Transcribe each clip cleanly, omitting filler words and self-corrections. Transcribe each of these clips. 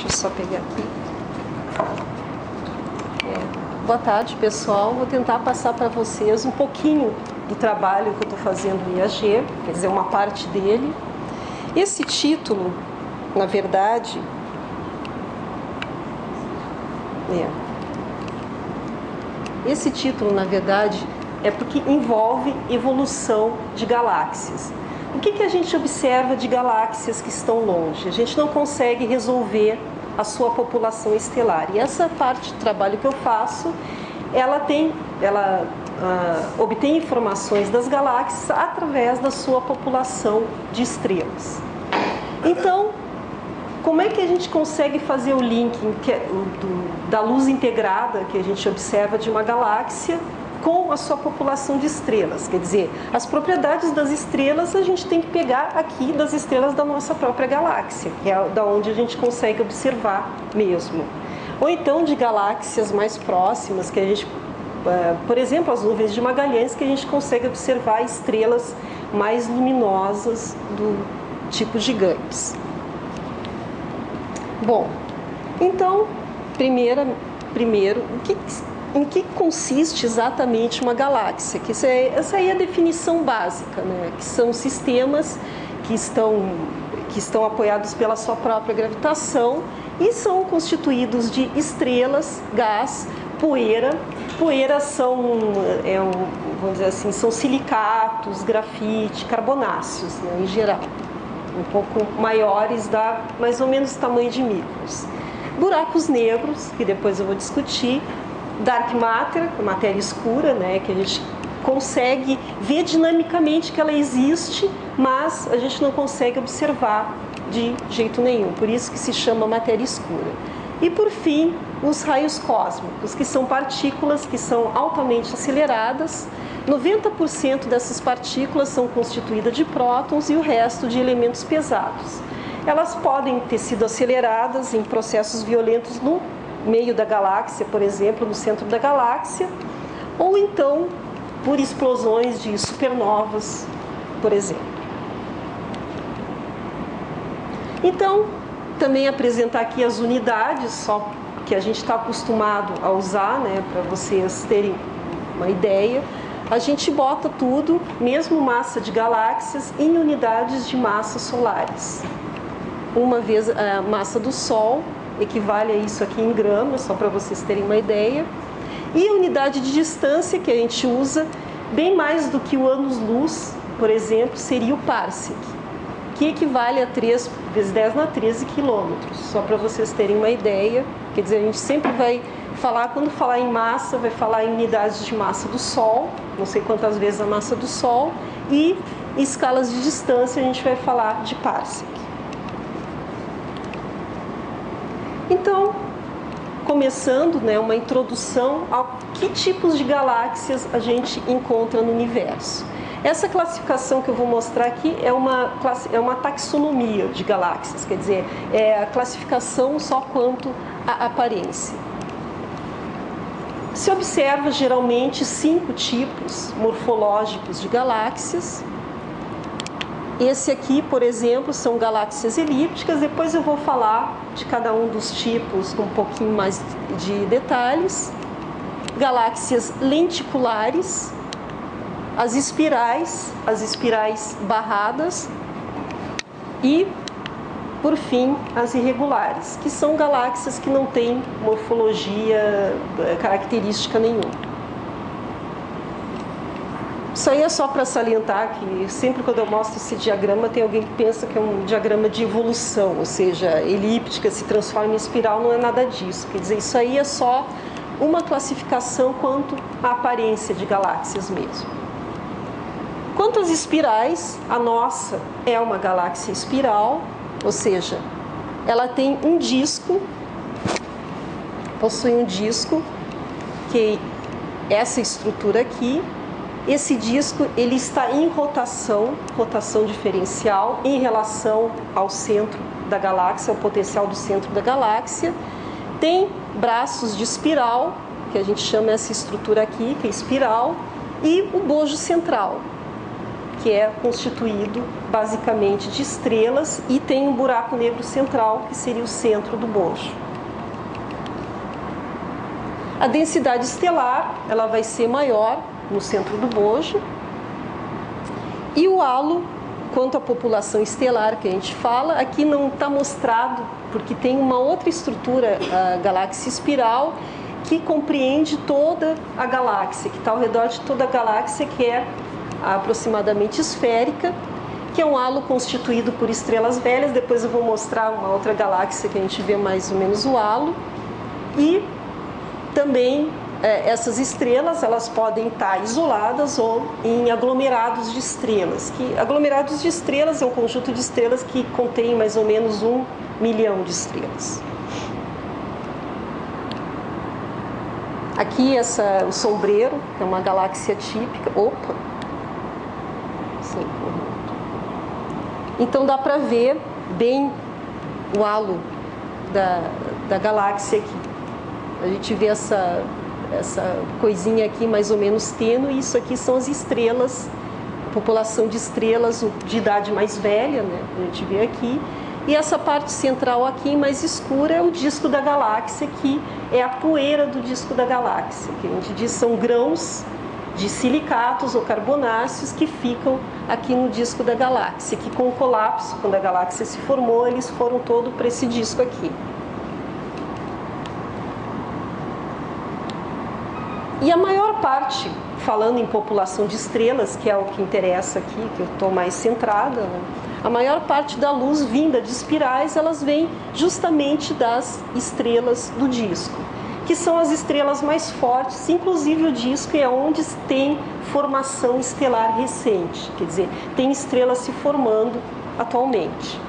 Deixa eu só pegar aqui. Boa tarde, pessoal. Vou tentar passar para vocês um pouquinho do trabalho que eu estou fazendo no IAG, quer dizer, uma parte dele. Esse título, na verdade, é porque envolve evolução de galáxias. O que a gente observa de galáxias que estão longe? A gente não consegue resolver a sua população estelar. E essa parte do trabalho que eu faço, ela obtém informações das galáxias através da sua população de estrelas. Então, como é que a gente consegue fazer o link da luz integrada que a gente observa de uma galáxia com a sua população de estrelas? Quer dizer, as propriedades das estrelas a gente tem que pegar aqui das estrelas da nossa própria galáxia, que é da onde a gente consegue observar mesmo. Ou então de galáxias mais próximas, que a gente, por exemplo, as nuvens de Magalhães, que a gente consegue observar estrelas mais luminosas do tipo gigantes. Bom, então, primeiro, em que consiste exatamente uma galáxia? Que essa aí é a definição básica, né? Que são sistemas que estão apoiados pela sua própria gravitação e são constituídos de estrelas, gás, poeira. Poeiras são, vamos dizer assim, são silicatos, grafite, carbonáceos, né, em geral. Um pouco maiores, dá mais ou menos o tamanho de micros. Buracos negros, que depois eu vou discutir. Dark matter, matéria escura, né, que a gente consegue ver dinamicamente que ela existe, mas a gente não consegue observar de jeito nenhum, por isso que se chama matéria escura. E por fim, os raios cósmicos, que são partículas que são altamente aceleradas. 90% dessas partículas são constituídas de prótons e o resto de elementos pesados. Elas podem ter sido aceleradas em processos violentos no meio da galáxia, por exemplo, no centro da galáxia, ou então por explosões de supernovas, por exemplo. Então, também apresentar aqui as unidades, só que a gente está acostumado a usar, né, para vocês terem uma ideia. A gente bota tudo, mesmo massa de galáxias, em unidades de massa solares. Uma vez a massa do Sol equivale a isso aqui em gramas, só para vocês terem uma ideia. E a unidade de distância que a gente usa, bem mais do que o anos-luz, por exemplo, seria o parsec, que equivale a 3 vezes 10 na 13 quilômetros, só para vocês terem uma ideia. Quer dizer, a gente sempre vai falar, quando falar em massa, vai falar em unidades de massa do Sol, não sei quantas vezes a massa do Sol, e em escalas de distância a gente vai falar de parsec. Então, começando, né, uma introdução a que tipos de galáxias a gente encontra no universo. Essa classificação que eu vou mostrar aqui é uma taxonomia de galáxias, quer dizer, é a classificação só quanto à aparência. Se observa geralmente 5 tipos morfológicos de galáxias. Esse aqui, por exemplo, são galáxias elípticas. Depois eu vou falar de cada um dos tipos com um pouquinho mais de detalhes. Galáxias lenticulares, as espirais barradas e, por fim, as irregulares, que são galáxias que não têm morfologia característica nenhuma. Isso aí é só para salientar que sempre quando eu mostro esse diagrama tem alguém que pensa que é um diagrama de evolução, ou seja, elíptica se transforma em espiral, não é nada disso. Quer dizer, isso aí é só uma classificação quanto à aparência de galáxias mesmo. Quanto às espirais, a nossa é uma galáxia espiral, ou seja, ela tem um disco, possui um disco, que é essa estrutura aqui. Esse disco ele está em rotação diferencial em relação ao centro da galáxia, ao potencial do centro da galáxia. Tem braços de espiral, que a gente chama essa estrutura aqui, que é espiral, e o bojo central, que é constituído basicamente de estrelas e tem um buraco negro central, que seria o centro do bojo. A densidade estelar, ela vai ser maior no centro do bojo. E o halo, quanto à população estelar que a gente fala, aqui não está mostrado, porque tem uma outra estrutura, a galáxia espiral, que compreende toda a galáxia, que está ao redor de toda a galáxia, que é aproximadamente esférica, que é um halo constituído por estrelas velhas. Depois eu vou mostrar uma outra galáxia que a gente vê mais ou menos o halo. E também essas estrelas, elas podem estar isoladas ou em aglomerados de estrelas. Aglomerados de estrelas é um conjunto de estrelas que contém mais ou menos 1 milhão de estrelas. Aqui o sombreiro, que é uma galáxia típica. Opa! Sim. Então dá para ver bem o halo da galáxia aqui. A gente vê essa coisinha aqui mais ou menos tênue, e isso aqui são as estrelas, a população de estrelas de idade mais velha, né? A gente vê aqui. E essa parte central aqui mais escura é o disco da galáxia, que é a poeira do disco da galáxia, que a gente diz são grãos de silicatos ou carbonáceos que ficam aqui no disco da galáxia, que com o colapso, quando a galáxia se formou, eles foram todo para esse disco aqui. E a maior parte, falando em população de estrelas, que é o que interessa aqui, que eu estou mais centrada, né? A maior parte da luz vinda de espirais, elas vêm justamente das estrelas do disco, que são as estrelas mais fortes, inclusive o disco é onde tem formação estelar recente, quer dizer, tem estrelas se formando atualmente.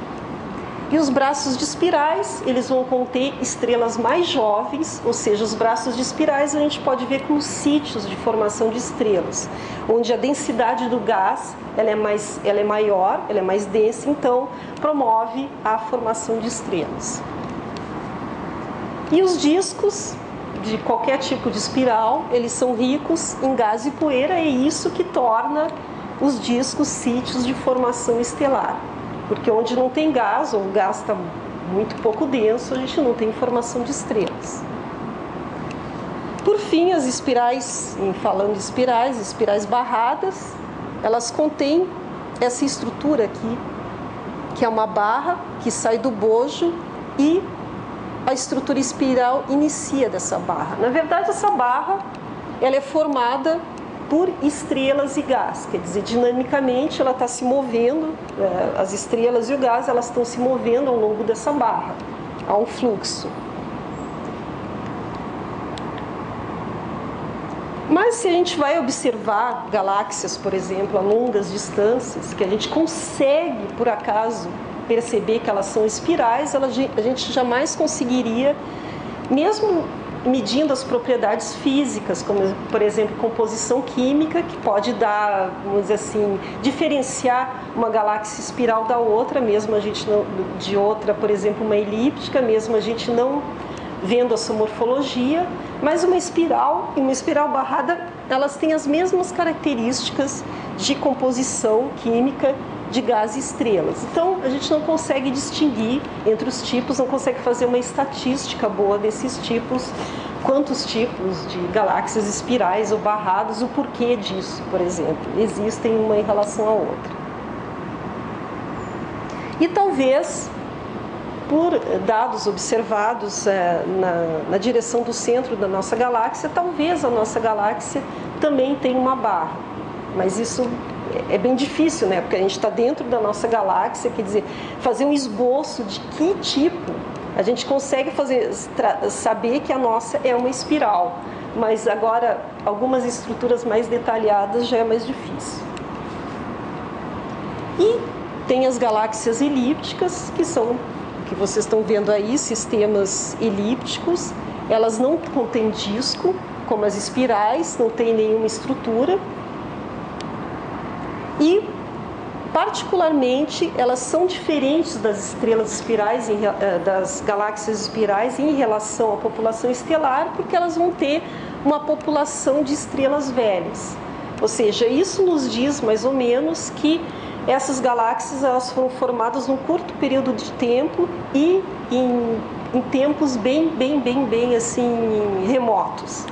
E os braços de espirais, eles vão conter estrelas mais jovens, ou seja, os braços de espirais a gente pode ver como sítios de formação de estrelas, onde a densidade do gás ela é maior, ela é mais densa, então promove a formação de estrelas. E os discos de qualquer tipo de espiral, eles são ricos em gás e poeira, e é isso que torna os discos sítios de formação estelar. Porque onde não tem gás, ou o gás está muito pouco denso, a gente não tem formação de estrelas. Por fim, as espirais, falando de espirais barradas, elas contêm essa estrutura aqui, que é uma barra que sai do bojo e a estrutura espiral inicia dessa barra. Na verdade, essa barra ela é formada por estrelas e gás, quer dizer, dinamicamente ela está se movendo, as estrelas e o gás elas estão se movendo ao longo dessa barra, há um fluxo. Mas se a gente vai observar galáxias, por exemplo, a longas distâncias, que a gente consegue, por acaso, perceber que elas são espirais, a gente jamais conseguiria, mesmo medindo as propriedades físicas, como, por exemplo, composição química, que pode dar, vamos dizer assim, diferenciar uma galáxia espiral da outra, mesmo a gente não, de outra, por exemplo, uma elíptica, mesmo a gente não vendo a sua morfologia, mas uma espiral e uma espiral barrada, elas têm as mesmas características de composição química de gás e estrelas. Então, a gente não consegue distinguir entre os tipos, não consegue fazer uma estatística boa desses tipos, quantos tipos de galáxias espirais ou barradas, o porquê disso, por exemplo, existem uma em relação à outra. E talvez, por dados observados na direção do centro da nossa galáxia, talvez a nossa galáxia também tenha uma barra, mas isso é bem difícil, né? Porque a gente está dentro da nossa galáxia, quer dizer, fazer um esboço de que tipo, a gente consegue saber que a nossa é uma espiral, mas agora algumas estruturas mais detalhadas já é mais difícil. E tem as galáxias elípticas, que são, que vocês estão vendo aí, sistemas elípticos, elas não contêm disco, como as espirais, não tem nenhuma estrutura. E, particularmente, elas são diferentes das estrelas espirais, das galáxias espirais em relação à população estelar, porque elas vão ter uma população de estrelas velhas. Ou seja, isso nos diz mais ou menos que essas galáxias elas foram formadas num curto período de tempo e em tempos bem assim remotos.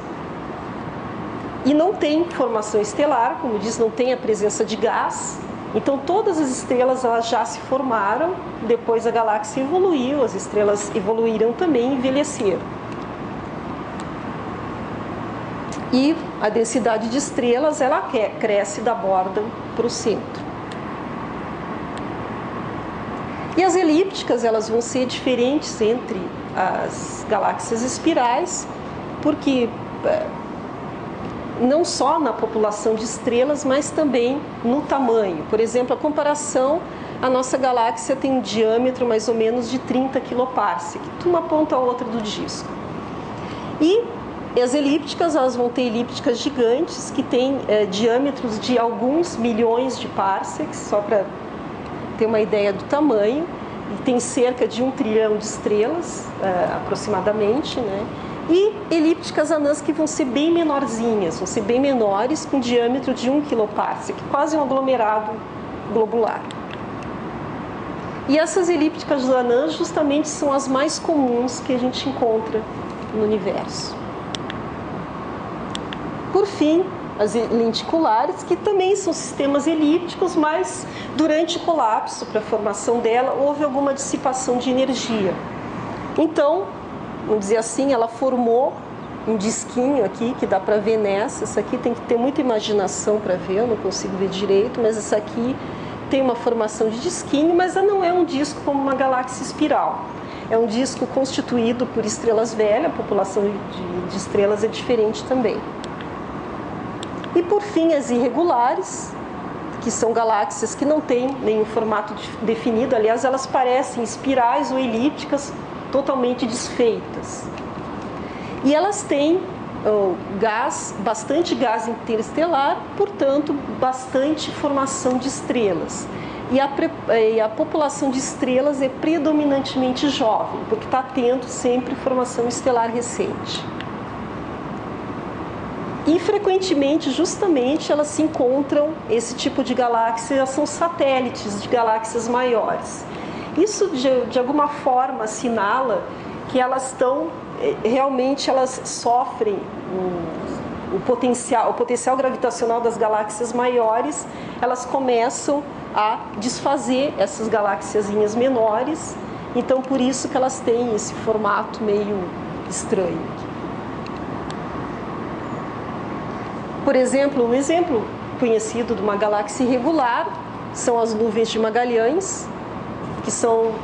E não tem formação estelar, como diz, não tem a presença de gás. Então todas as estrelas elas já se formaram, depois a galáxia evoluiu, as estrelas evoluíram também e envelheceram. E a densidade de estrelas ela cresce da borda para o centro. E as elípticas elas vão ser diferentes entre as galáxias espirais, porque não só na população de estrelas, mas também no tamanho. Por exemplo, a comparação, a nossa galáxia tem um diâmetro mais ou menos de 30 quiloparsec, de uma ponta a outra do disco. E as elípticas, elas vão ter elípticas gigantes que têm diâmetros de alguns milhões de parsecs, só para ter uma ideia do tamanho, e tem cerca de 1 trilhão de estrelas, aproximadamente, né? E elípticas anãs que vão ser bem menorzinhas, vão ser bem menores, com diâmetro de 1 quiloparsec, quase um aglomerado globular. E essas elípticas anãs justamente são as mais comuns que a gente encontra no universo. Por fim, as lenticulares, que também são sistemas elípticos, mas durante o colapso, para a formação dela, houve alguma dissipação de energia. Então, vamos dizer assim, ela formou um disquinho aqui, que dá para ver nessa. Essa aqui tem que ter muita imaginação para ver, eu não consigo ver direito, mas essa aqui tem uma formação de disquinho, mas ela não é um disco como uma galáxia espiral. É um disco constituído por estrelas velhas, a população de estrelas é diferente também. E por fim, as irregulares, que são galáxias que não têm nenhum formato definido, aliás, elas parecem espirais ou elípticas totalmente desfeitas. E elas têm bastante gás interestelar, portanto, bastante formação de estrelas. E a população de estrelas é predominantemente jovem, porque está tendo sempre formação estelar recente. E frequentemente, justamente, elas se encontram, esse tipo de galáxias, elas são satélites de galáxias maiores. Isso, de alguma forma, assinala que elas estão, realmente, elas sofrem o potencial gravitacional das galáxias maiores, elas começam a desfazer essas galáxiazinhas menores, então por isso que elas têm esse formato meio estranho. Por exemplo, um exemplo conhecido de uma galáxia irregular são as nuvens de Magalhães, que são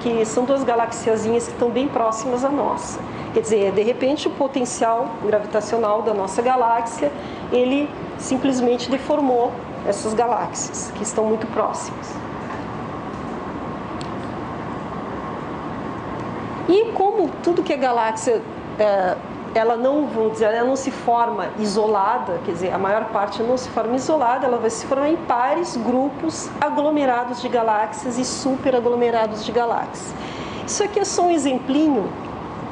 duas galaxiazinhas que estão bem próximas à nossa. Quer dizer, de repente o potencial gravitacional da nossa galáxia, ele simplesmente deformou essas galáxias, que estão muito próximas. E como tudo que é galáxia, ela não se forma isolada, quer dizer, a maior parte não se forma isolada, ela vai se formar em pares, grupos, aglomerados de galáxias e superaglomerados de galáxias. Isso aqui é só um exemplinho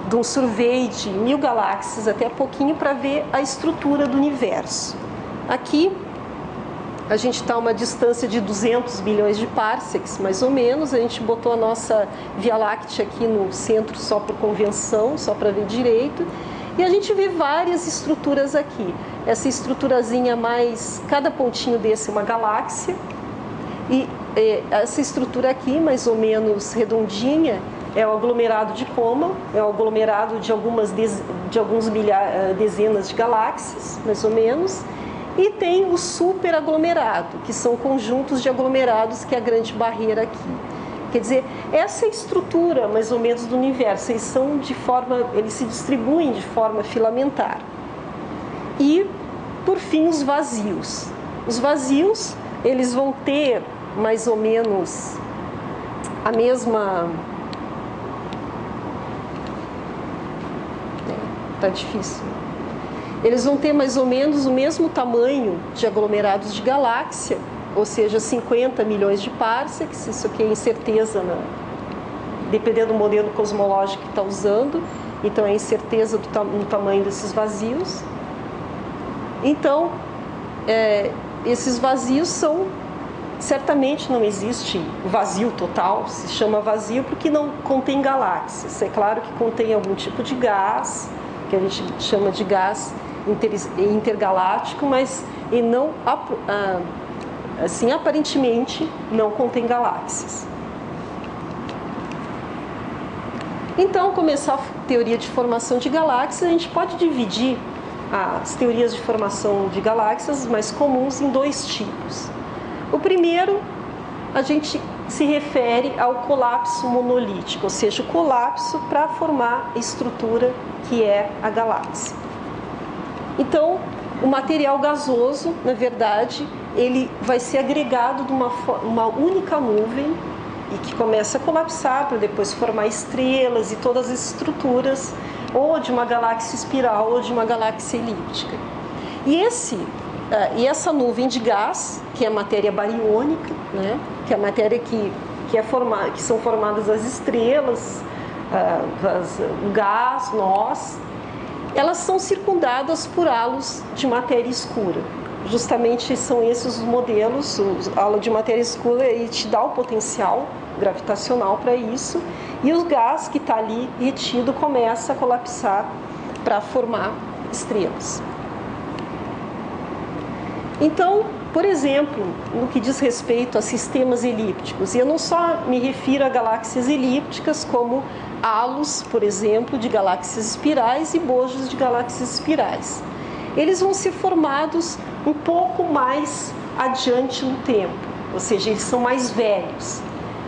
de um survey de 1000 galáxias, até pouquinho, para ver a estrutura do universo. Aqui, a gente está a uma distância de 200 bilhões de parsecs, mais ou menos. A gente botou a nossa Via Láctea aqui no centro só por convenção, só para ver direito. E a gente vê várias estruturas aqui. Essa estruturazinha mais... Cada pontinho desse é uma galáxia. E essa estrutura aqui, mais ou menos redondinha, é o aglomerado de Coma, é o aglomerado de algumas dezenas de galáxias, mais ou menos. E tem o superaglomerado, que são conjuntos de aglomerados, que é a grande barreira aqui. Quer dizer, essa é a estrutura, mais ou menos, do universo. Eles se distribuem de forma filamentar. E, por fim, os vazios. Os vazios, eles vão ter, mais ou menos, a mesma... Tá difícil. Eles vão ter mais ou menos o mesmo tamanho de aglomerados de galáxia, ou seja, 50 milhões de parsecs. Isso aqui é incerteza, dependendo do modelo cosmológico que está usando. Então, é incerteza no tamanho desses vazios. Então, esses vazios são, certamente não existe vazio total, se chama vazio porque não contém galáxias. É claro que contém algum tipo de gás, que a gente chama de gás intergaláctico, mas e não, assim, aparentemente não contém galáxias. Então, começar a teoria de formação de galáxias, a gente pode dividir as teorias de formação de galáxias mais comuns em dois tipos. O primeiro, a gente se refere ao colapso monolítico, ou seja, o colapso para formar a estrutura que é a galáxia. Então, o material gasoso, na verdade, ele vai ser agregado de uma única nuvem e que começa a colapsar para depois formar estrelas e todas as estruturas, ou de uma galáxia espiral ou de uma galáxia elíptica. E essa nuvem de gás, que é a matéria bariônica, né, que é a matéria que são formadas as estrelas, o gás, nós, elas são circundadas por halos de matéria escura. Justamente são esses os modelos, o halo de matéria escura, ele te dá o potencial gravitacional para isso, e o gás que está ali retido começa a colapsar para formar estrelas. Então, por exemplo, no que diz respeito a sistemas elípticos, e eu não só me refiro a galáxias elípticas, como halos, por exemplo, de galáxias espirais e bojos de galáxias espirais. Eles vão ser formados um pouco mais adiante no tempo, ou seja, eles são mais velhos.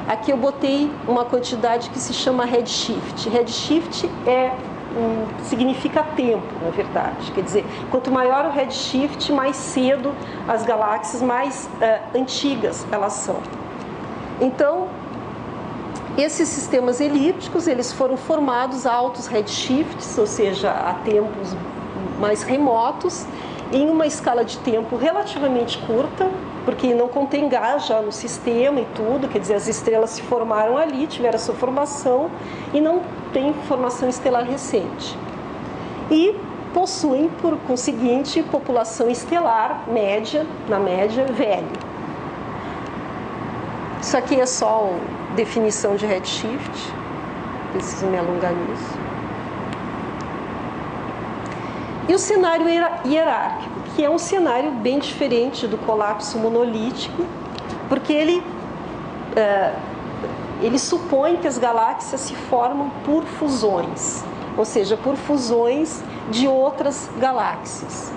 Aqui eu botei uma quantidade que se chama redshift. Redshift significa tempo, na verdade. Quer dizer, quanto maior o redshift, mais cedo as galáxias mais antigas elas são. Então, esses sistemas elípticos, eles foram formados a altos redshifts, ou seja, a tempos mais remotos, em uma escala de tempo relativamente curta, porque não contém gás já no sistema e tudo, quer dizer, as estrelas se formaram ali, tiveram a sua formação e não tem formação estelar recente. E possuem, por conseguinte, população estelar média, na média, velha. Isso aqui é só definição de redshift, preciso me alongar nisso. E o cenário hierárquico, que é um cenário bem diferente do colapso monolítico, porque ele supõe que as galáxias se formam por fusões, ou seja, por fusões de outras galáxias.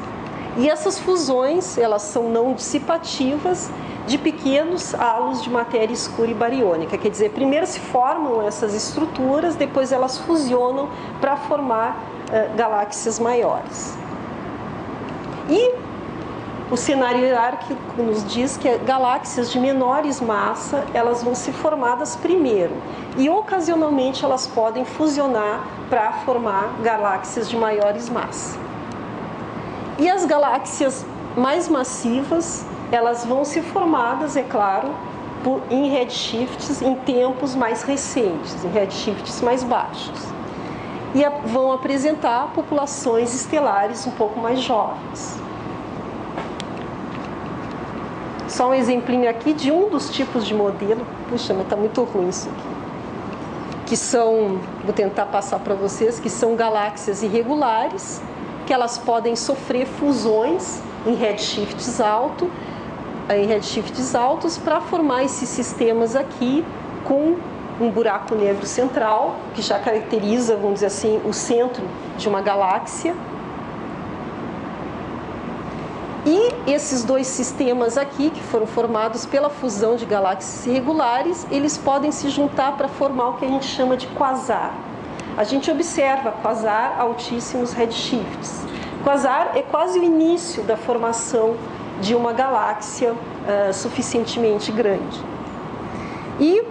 E essas fusões, elas são não dissipativas de pequenos halos de matéria escura e bariônica. Quer dizer, primeiro se formam essas estruturas, depois elas fusionam para formar galáxias maiores. E o cenário hierárquico nos diz que galáxias de menores massa, elas vão ser formadas primeiro, e ocasionalmente elas podem fusionar para formar galáxias de maiores massa. E as galáxias mais massivas, elas vão ser formadas, é claro, em redshifts em tempos mais recentes, em redshifts mais baixos. E vão apresentar populações estelares um pouco mais jovens. Só um exemplinho aqui de um dos tipos de modelo. Puxa, mas está muito ruim isso aqui. Que são, vou tentar passar para vocês, que são galáxias irregulares, que elas podem sofrer fusões em redshifts altos para formar esses sistemas aqui com um buraco negro central, que já caracteriza, vamos dizer assim, o centro de uma galáxia. E esses dois sistemas aqui, que foram formados pela fusão de galáxias irregulares, eles podem se juntar para formar o que a gente chama de quasar. A gente observa quasar a altíssimos redshifts. Quasar é quase o início da formação de uma galáxia suficientemente grande. E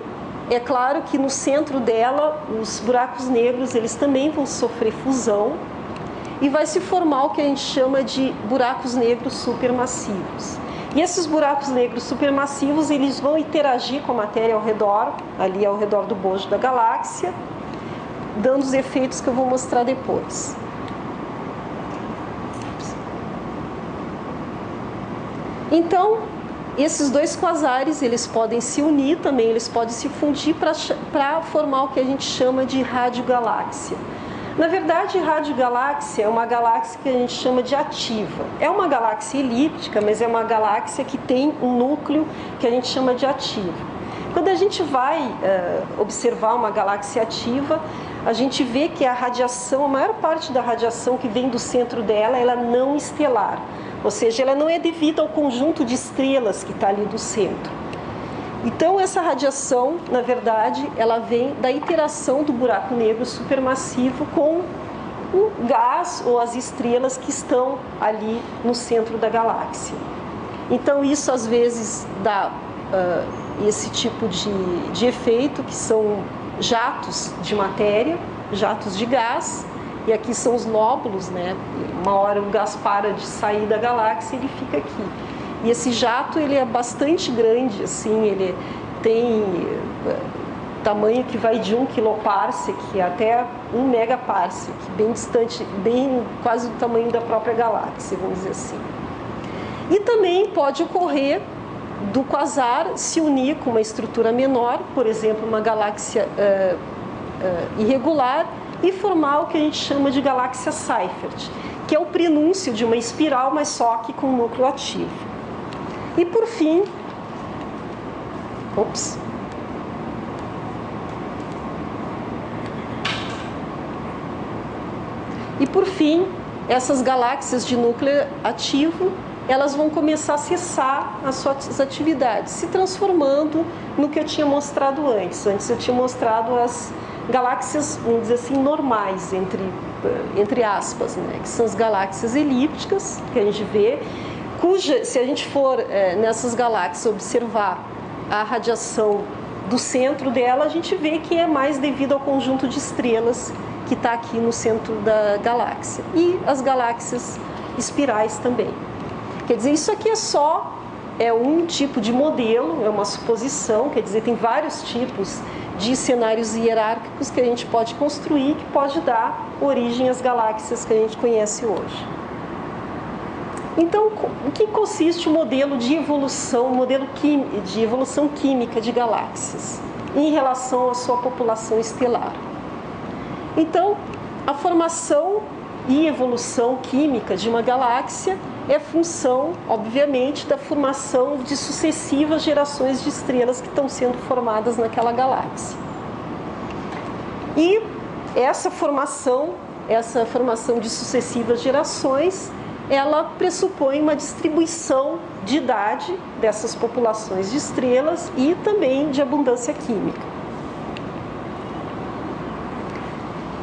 é claro que no centro dela, os buracos negros, eles também vão sofrer fusão e vai se formar o que a gente chama de buracos negros supermassivos. E esses buracos negros supermassivos, eles vão interagir com a matéria ao redor, ali ao redor do bojo da galáxia, dando os efeitos que eu vou mostrar depois. Então, esses dois quasares, eles podem se unir também, eles podem se fundir para formar o que a gente chama de radiogaláxia. Na verdade, radiogaláxia é uma galáxia que a gente chama de ativa. É uma galáxia elíptica, mas é uma galáxia que tem um núcleo que a gente chama de ativo. Quando a gente vai observar uma galáxia ativa, a gente vê que a radiação, a maior parte da radiação que vem do centro dela, ela não estelar. Ou seja, ela não é devida ao conjunto de estrelas que está ali do centro. Então, essa radiação, na verdade, ela vem da interação do buraco negro supermassivo com o gás ou as estrelas que estão ali no centro da galáxia. Então, isso às vezes dá esse tipo de efeito, que são jatos de matéria, jatos de gás, e aqui são os lóbulos, né? Uma hora o gás para de sair da galáxia e ele fica aqui. E esse jato, ele é bastante grande, assim, ele tem tamanho que vai de 1 quiloparsec até 1 megaparsec, bem distante, bem quase do tamanho da própria galáxia, vamos dizer assim. E também pode ocorrer do quasar se unir com uma estrutura menor, por exemplo, uma galáxia irregular, e formar o que a gente chama de galáxia Seyfert, que é o prenúncio de uma espiral, mas só que com núcleo ativo. E por fim, essas galáxias de núcleo ativo, elas vão começar a cessar as suas atividades, se transformando no que eu tinha mostrado antes. Antes eu tinha mostrado as galáxias, vamos dizer assim, normais, entre aspas, né? Que são as galáxias elípticas, que a gente vê, se a gente for nessas galáxias observar a radiação do centro dela, a gente vê que é mais devido ao conjunto de estrelas que está aqui no centro da galáxia. E as galáxias espirais também. Quer dizer, isso aqui é um tipo de modelo, é uma suposição, quer dizer, tem vários tipos de cenários hierárquicos que a gente pode construir, que pode dar origem às galáxias que a gente conhece hoje. Então, o que consiste o modelo de evolução, de evolução química de galáxias em relação à sua população estelar? Então, a formação e evolução química de uma galáxia é função, obviamente, da formação de sucessivas gerações de estrelas que estão sendo formadas naquela galáxia. E essa formação de sucessivas gerações, ela pressupõe uma distribuição de idade dessas populações de estrelas e também de abundância química.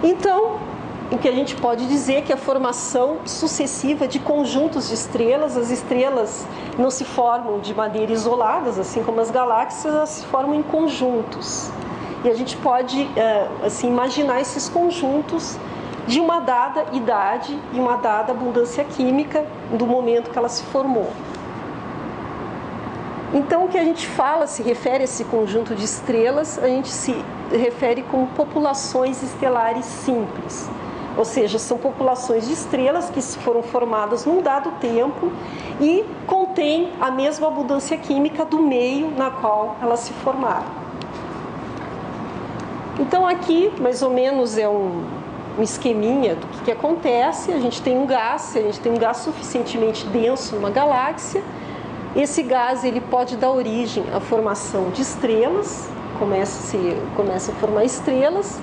Então, o que a gente pode dizer é que a formação sucessiva de conjuntos de estrelas, as estrelas não se formam de maneira isoladas, assim como as galáxias, elas se formam em conjuntos. E a gente pode assim, imaginar esses conjuntos de uma dada idade e uma dada abundância química do momento que ela se formou. Então, o que a gente fala, se refere a esse conjunto de estrelas, a gente se refere como populações estelares simples. Ou seja, são populações de estrelas que foram formadas num dado tempo e contêm a mesma abundância química do meio na qual elas se formaram. Então, aqui, mais ou menos, é um esqueminha do que acontece. A gente tem um gás suficientemente denso numa galáxia. Esse gás ele pode dar origem à formação de estrelas, começa a formar estrelas.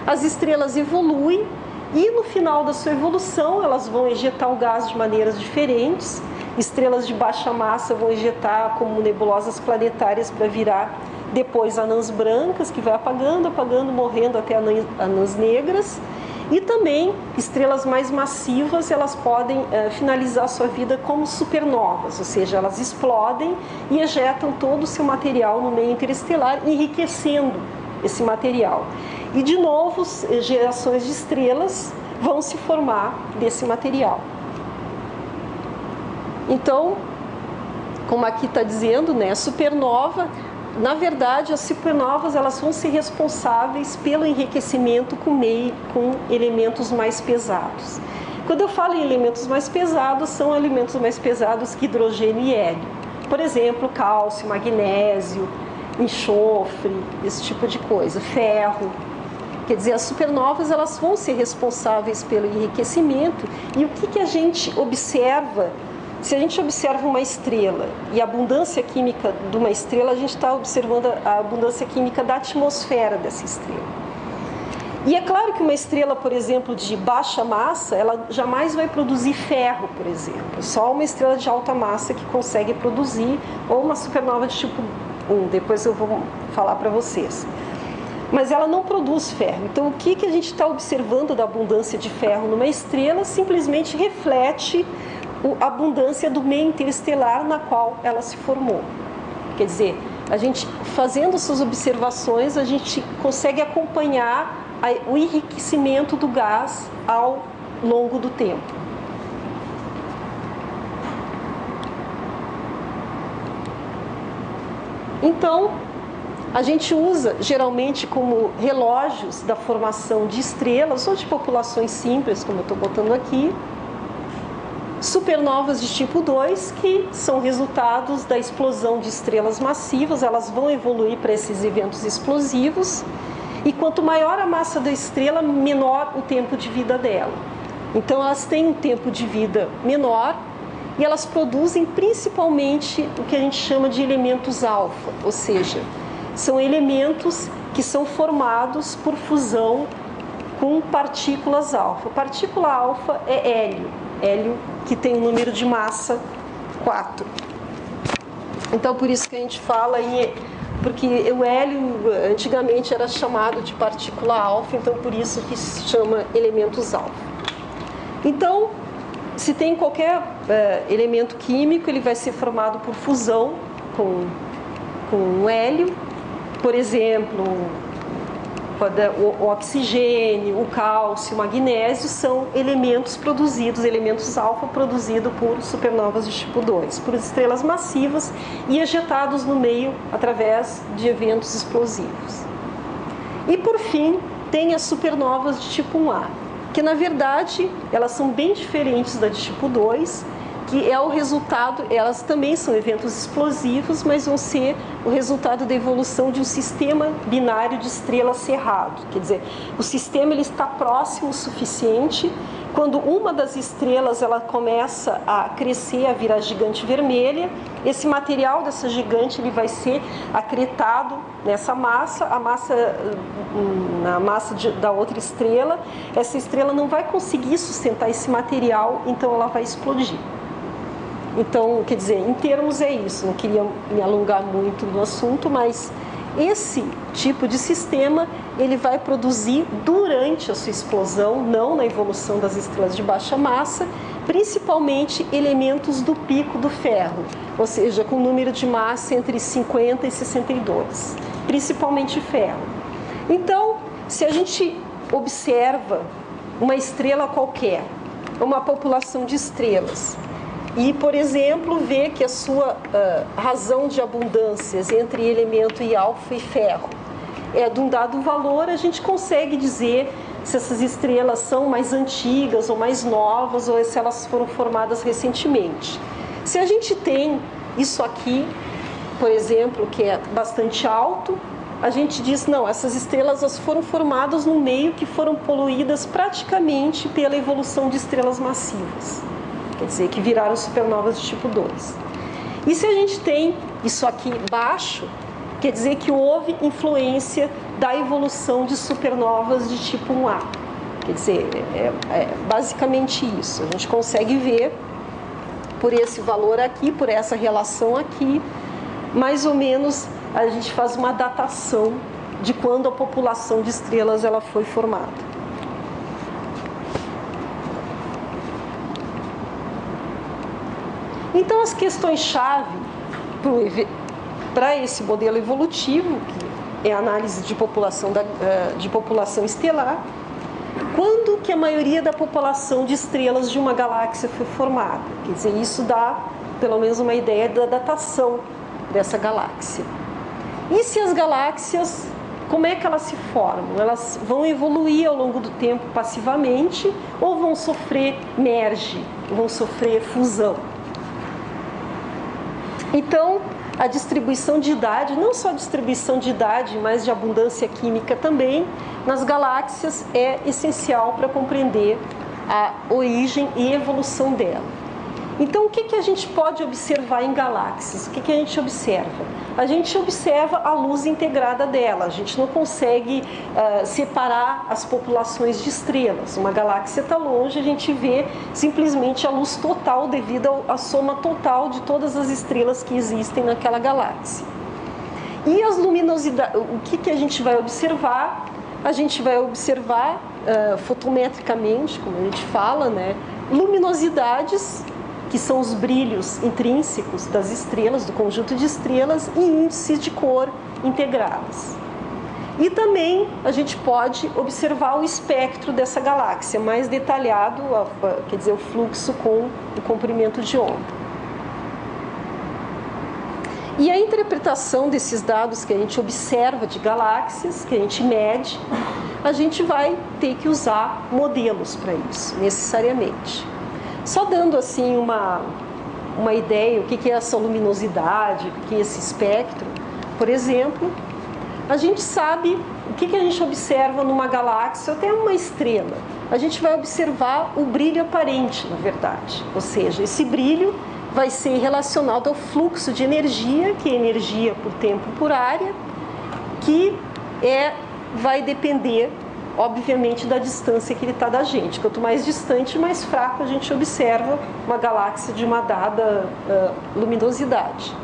As estrelas evoluem e no final da sua evolução elas vão ejetar o gás de maneiras diferentes. Estrelas de baixa massa vão ejetar como nebulosas planetárias para virar depois anãs brancas, que vai apagando, morrendo até anãs negras. E também estrelas mais massivas, elas podem finalizar sua vida como supernovas, ou seja, elas explodem e ejetam todo o seu material no meio interestelar, enriquecendo esse material. E de novo, gerações de estrelas vão se formar desse material. Então, como aqui está dizendo, né, supernova, na verdade, as supernovas elas vão ser responsáveis pelo enriquecimento com elementos mais pesados. Quando eu falo em elementos mais pesados, são elementos mais pesados que hidrogênio e hélio. Por exemplo, cálcio, magnésio, enxofre, esse tipo de coisa, ferro. Quer dizer, as supernovas elas vão ser responsáveis pelo enriquecimento. E o que a gente observa? Se a gente observa uma estrela e a abundância química de uma estrela, a gente está observando a abundância química da atmosfera dessa estrela. E é claro que uma estrela, por exemplo, de baixa massa, ela jamais vai produzir ferro, por exemplo. Só uma estrela de alta massa que consegue produzir, ou uma supernova de tipo 1, depois eu vou falar para vocês. Mas ela não produz ferro. Então, o que a gente está observando da abundância de ferro numa estrela simplesmente reflete a abundância do meio interestelar na qual ela se formou. Quer dizer, a gente fazendo essas observações, a gente consegue acompanhar o enriquecimento do gás ao longo do tempo. Então, a gente usa geralmente como relógios da formação de estrelas ou de populações simples, como eu estou botando aqui, supernovas de tipo 2, que são resultados da explosão de estrelas massivas. Elas vão evoluir para esses eventos explosivos. E quanto maior a massa da estrela, menor o tempo de vida dela. Então, elas têm um tempo de vida menor e elas produzem principalmente o que a gente chama de elementos alfa, ou seja, são elementos que são formados por fusão com partículas alfa. Partícula alfa é hélio, hélio que tem um número de massa 4. Então, por isso que a gente fala porque o hélio antigamente era chamado de partícula alfa, então por isso que se chama elementos alfa. Então, se tem qualquer elemento químico, ele vai ser formado por fusão com o hélio. Por exemplo, o oxigênio, o cálcio, o magnésio são elementos produzidos, elementos alfa produzidos por supernovas de tipo 2, por estrelas massivas e ejetados no meio através de eventos explosivos. E por fim, tem as supernovas de tipo 1A, que na verdade elas são bem diferentes da de tipo 2, que é o resultado, elas também são eventos explosivos, mas vão ser o resultado da evolução de um sistema binário de estrelas cerrado. Quer dizer, o sistema ele está próximo o suficiente, quando uma das estrelas ela começa a crescer, a virar gigante vermelha, esse material dessa gigante ele vai ser acretado nessa massa, na massa da outra estrela. Essa estrela não vai conseguir sustentar esse material, então ela vai explodir. Então, quer dizer, em termos é isso, não queria me alongar muito no assunto, mas esse tipo de sistema, ele vai produzir durante a sua explosão, não na evolução das estrelas de baixa massa, principalmente elementos do pico do ferro, ou seja, com número de massa entre 50 e 62, principalmente ferro. Então, se a gente observa uma estrela qualquer, uma população de estrelas, e, por exemplo, ver que a sua razão de abundâncias entre elemento e alfa e ferro é de um dado valor, a gente consegue dizer se essas estrelas são mais antigas ou mais novas, ou se elas foram formadas recentemente. Se a gente tem isso aqui, por exemplo, que é bastante alto, a gente diz, não, essas estrelas elas foram formadas num meio que foram poluídas praticamente pela evolução de estrelas massivas. Quer dizer, que viraram supernovas de tipo 2. E se a gente tem isso aqui baixo, quer dizer que houve influência da evolução de supernovas de tipo 1A. Quer dizer, é basicamente isso. A gente consegue ver por esse valor aqui, por essa relação aqui, mais ou menos a gente faz uma datação de quando a população de estrelas ela foi formada. Então, as questões-chave para esse modelo evolutivo, que é a análise de população estelar, quando que a maioria da população de estrelas de uma galáxia foi formada? Quer dizer, isso dá pelo menos uma ideia da datação dessa galáxia. E se as galáxias como é que elas se formam? Elas vão evoluir ao longo do tempo passivamente ou vão sofrer merge, vão sofrer fusão? Então, a distribuição de idade, não só a distribuição de idade, mas de abundância química também, nas galáxias é essencial para compreender a origem e evolução dela. Então, o que a gente pode observar em galáxias? O que a gente observa? A gente observa a luz integrada dela. A gente não consegue separar as populações de estrelas. Uma galáxia está longe, a gente vê simplesmente a luz total devido à soma total de todas as estrelas que existem naquela galáxia. E as luminosidades, o que a gente vai observar? A gente vai observar fotometricamente, como a gente fala, né, luminosidades, que são os brilhos intrínsecos das estrelas, do conjunto de estrelas, e índices de cor integrados. E também a gente pode observar o espectro dessa galáxia, mais detalhado, quer dizer, o fluxo com o comprimento de onda. E a interpretação desses dados que a gente observa de galáxias, que a gente mede, a gente vai ter que usar modelos para isso, necessariamente. Só dando assim uma ideia, o que é essa luminosidade, o que é esse espectro. Por exemplo, a gente sabe o que a gente observa numa galáxia, até uma estrela. A gente vai observar o brilho aparente, na verdade. Ou seja, esse brilho vai ser relacionado ao fluxo de energia, que é energia por tempo por área, que vai depender, obviamente, da distância que ele está da gente. Quanto mais distante, mais fraco a gente observa uma galáxia de uma dada luminosidade.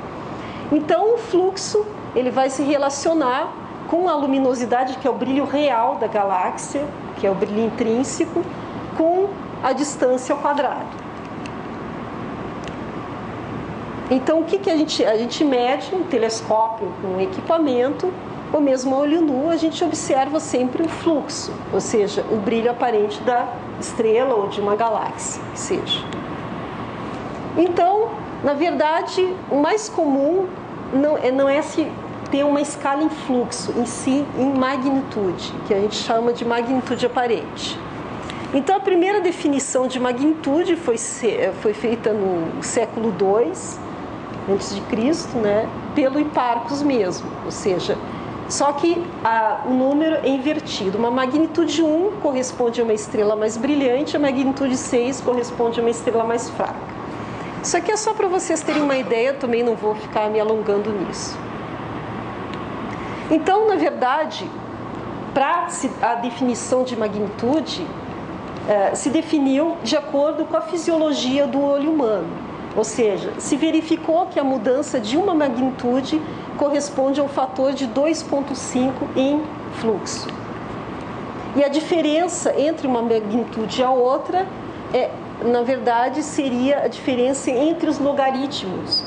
Então, o fluxo ele vai se relacionar com a luminosidade, que é o brilho real da galáxia, que é o brilho intrínseco, com a distância ao quadrado. Então, o que a gente mede um telescópio com um equipamento, ou mesmo a olho nu, a gente observa sempre o fluxo, ou seja, o brilho aparente da estrela ou de uma galáxia, que seja. Então, na verdade, o mais comum não é se ter uma escala em fluxo, em si, em magnitude, que a gente chama de magnitude aparente. Então, a primeira definição de magnitude foi feita no século II antes de Cristo, né, pelo Hipparcos mesmo, ou seja, só que o número é invertido. Uma magnitude 1 corresponde a uma estrela mais brilhante, a magnitude 6 corresponde a uma estrela mais fraca. Isso aqui é só para vocês terem uma ideia, também não vou ficar me alongando nisso. Então, na verdade, para a definição de magnitude, se definiu de acordo com a fisiologia do olho humano. Ou seja, se verificou que a mudança de uma magnitude corresponde a um fator de 2,5 em fluxo. E a diferença entre uma magnitude e a outra, na verdade, seria a diferença entre os logaritmos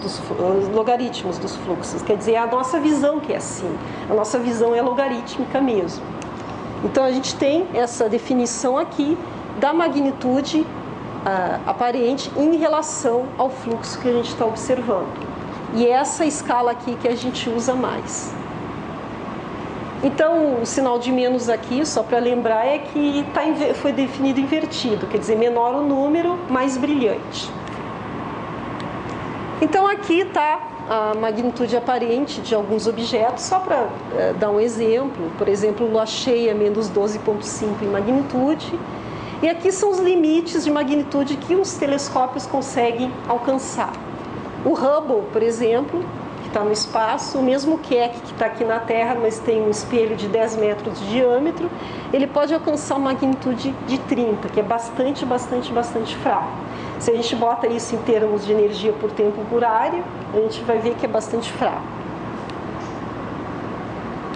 dos fluxos. Quer dizer, é a nossa visão que é assim. A nossa visão é logarítmica mesmo. Então, a gente tem essa definição aqui da magnitude aparente em relação ao fluxo que a gente está observando. E essa escala aqui que a gente usa mais. Então, o sinal de menos aqui, só para lembrar, é que foi definido invertido, quer dizer, menor o número, mais brilhante. Então, aqui está a magnitude aparente de alguns objetos, só para dar um exemplo. Por exemplo, lua cheia, menos 12,5 em magnitude. E aqui são os limites de magnitude que os telescópios conseguem alcançar. O Hubble, por exemplo, que está no espaço, o mesmo Keck que está aqui na Terra, mas tem um espelho de 10 metros de diâmetro, ele pode alcançar uma magnitude de 30, que é bastante fraco. Se a gente bota isso em termos de energia por tempo por área, a gente vai ver que é bastante fraco.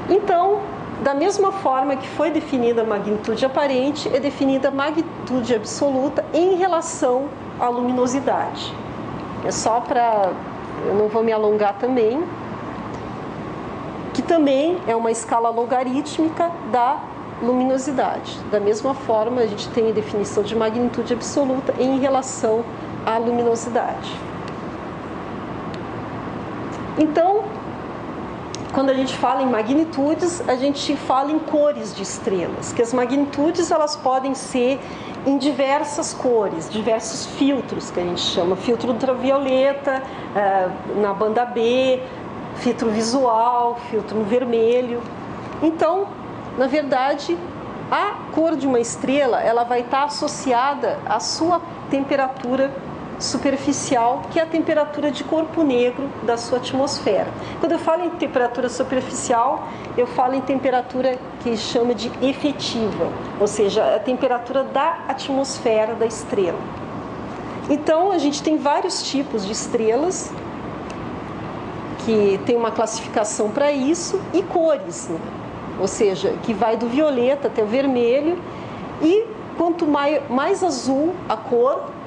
Então, da mesma forma que foi definida a magnitude aparente, é definida a magnitude absoluta em relação à luminosidade. É só para... eu não vou me alongar também, que também é uma escala logarítmica da luminosidade. Da mesma forma, a gente tem a definição de magnitude absoluta em relação à luminosidade. Então, quando a gente fala em magnitudes, a gente fala em cores de estrelas, que as magnitudes elas podem ser em diversas cores, diversos filtros, que a gente chama filtro ultravioleta, na banda B, filtro visual, filtro no vermelho. Então, na verdade, a cor de uma estrela ela vai estar associada à sua temperatura superficial, que é a temperatura de corpo negro da sua atmosfera. Quando eu falo em temperatura superficial, eu falo em temperatura que chama de efetiva, ou seja, a temperatura da atmosfera da estrela. Então, a gente tem vários tipos de estrelas, que tem uma classificação para isso, e cores, né? Ou seja, que vai do violeta até o vermelho, e quanto mais azul a cor,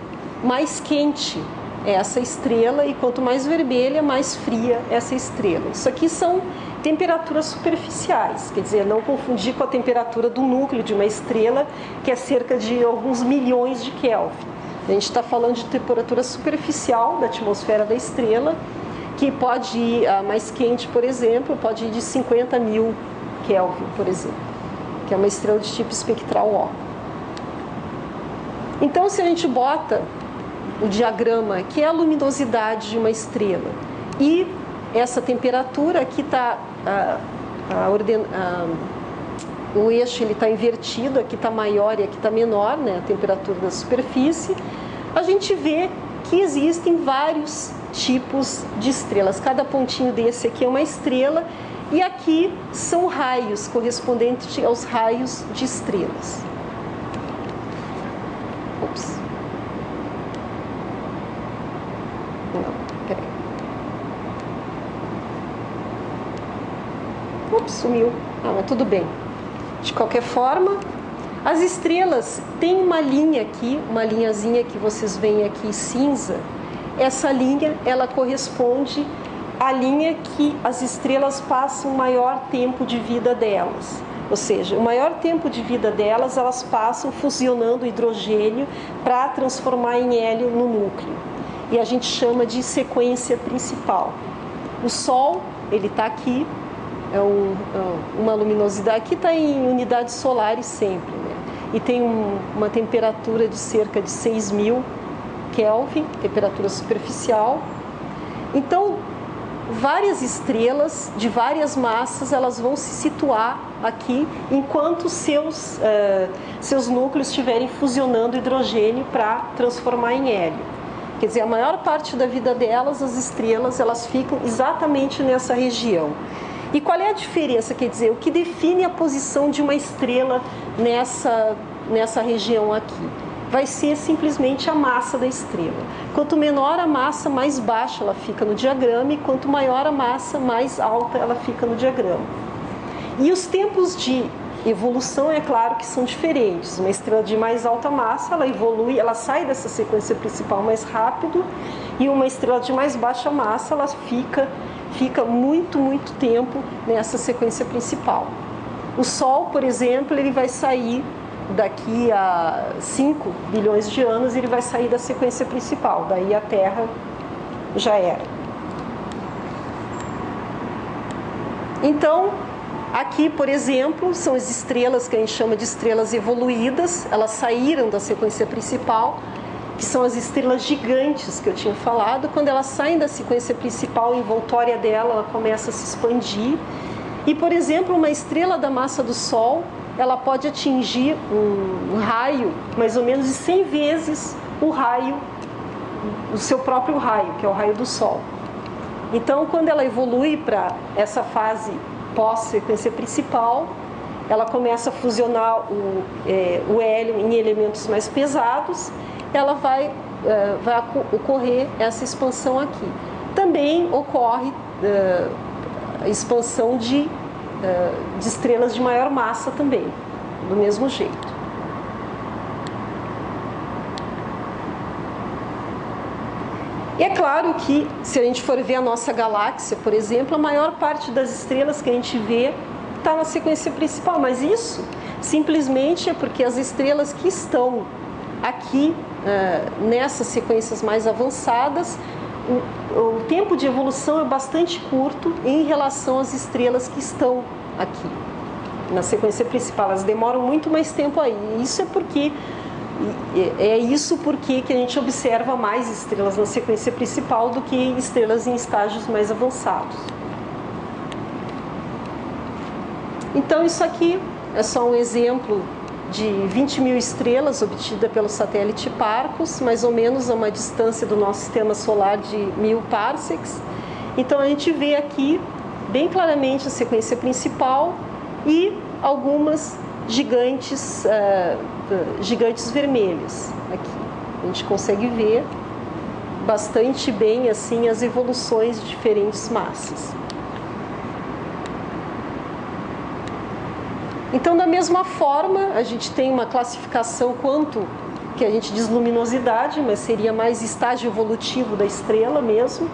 mais quente é essa estrela, e quanto mais vermelha, mais fria essa estrela. Isso aqui são temperaturas superficiais, quer dizer, não confundir com a temperatura do núcleo de uma estrela, que é cerca de alguns milhões de Kelvin. A gente está falando de temperatura superficial da atmosfera da estrela, que pode ir a mais quente, por exemplo, pode ir de 50 mil Kelvin, por exemplo, que é uma estrela de tipo espectral O. Então, se a gente bota o diagrama, que é a luminosidade de uma estrela, e essa temperatura, aqui está o eixo está invertido, aqui está maior e aqui está menor, né, a temperatura da superfície, a gente vê que existem vários tipos de estrelas. Cada pontinho desse aqui é uma estrela, e aqui são raios correspondentes aos raios de estrelas. Ops. Não, peraí. Ops, sumiu. Ah, mas tudo bem. De qualquer forma, as estrelas têm uma linha aqui, uma linhazinha que vocês veem aqui cinza. Essa linha, ela corresponde à linha que as estrelas passam o maior tempo de vida delas. Ou seja, o maior tempo de vida delas, elas passam fusionando hidrogênio para transformar em hélio no núcleo. E a gente chama de sequência principal. O Sol, ele está aqui, uma luminosidade, aqui está em unidades solares sempre, né? E tem uma temperatura de cerca de 6.000 Kelvin, temperatura superficial. Então, várias estrelas de várias massas, elas vão se situar aqui enquanto seus núcleos estiverem fusionando hidrogênio para transformar em hélio. Quer dizer, a maior parte da vida delas, as estrelas, elas ficam exatamente nessa região. E qual é a diferença? Quer dizer, o que define a posição de uma estrela nessa região aqui? Vai ser simplesmente a massa da estrela. Quanto menor a massa, mais baixa ela fica no diagrama, e quanto maior a massa, mais alta ela fica no diagrama. E os tempos de evolução, é claro que são diferentes. Uma estrela de mais alta massa, ela evolui, ela sai dessa sequência principal mais rápido, e uma estrela de mais baixa massa, ela fica muito tempo nessa sequência principal. O Sol, por exemplo, ele vai sair daqui a 5 bilhões de anos, ele vai sair da sequência principal, daí a Terra já era. Então, aqui, por exemplo, são as estrelas que a gente chama de estrelas evoluídas, elas saíram da sequência principal, que são as estrelas gigantes que eu tinha falado. Quando elas saem da sequência principal, a envoltória dela, ela começa a se expandir. E, por exemplo, uma estrela da massa do Sol, ela pode atingir um raio mais ou menos de 100 vezes o seu próprio raio, que é o raio do Sol. Então, quando ela evolui para essa fase pós-sequência principal, ela começa a fusionar o hélio em elementos mais pesados, ela vai ocorrer essa expansão aqui. Também ocorre a expansão de estrelas de maior massa também, do mesmo jeito. E é claro que, se a gente for ver a nossa galáxia, por exemplo, a maior parte das estrelas que a gente vê está na sequência principal, mas isso simplesmente é porque as estrelas que estão aqui nessas sequências mais avançadas o tempo de evolução é bastante curto em relação às estrelas que estão aqui na sequência principal. Elas demoram muito mais tempo aí. Isso porque que a gente observa mais estrelas na sequência principal do que estrelas em estágios mais avançados. Então isso aqui é só um exemplo de 20 mil estrelas obtida pelo satélite Parcos, mais ou menos a uma distância do nosso sistema solar de 1000 parsecs. Então a gente vê aqui bem claramente a sequência principal e algumas gigantes vermelhas aqui. A gente consegue ver bastante bem assim as evoluções de diferentes massas. Então, da mesma forma, a gente tem uma classificação quanto que a gente diz luminosidade, mas seria mais estágio evolutivo da estrela mesmo.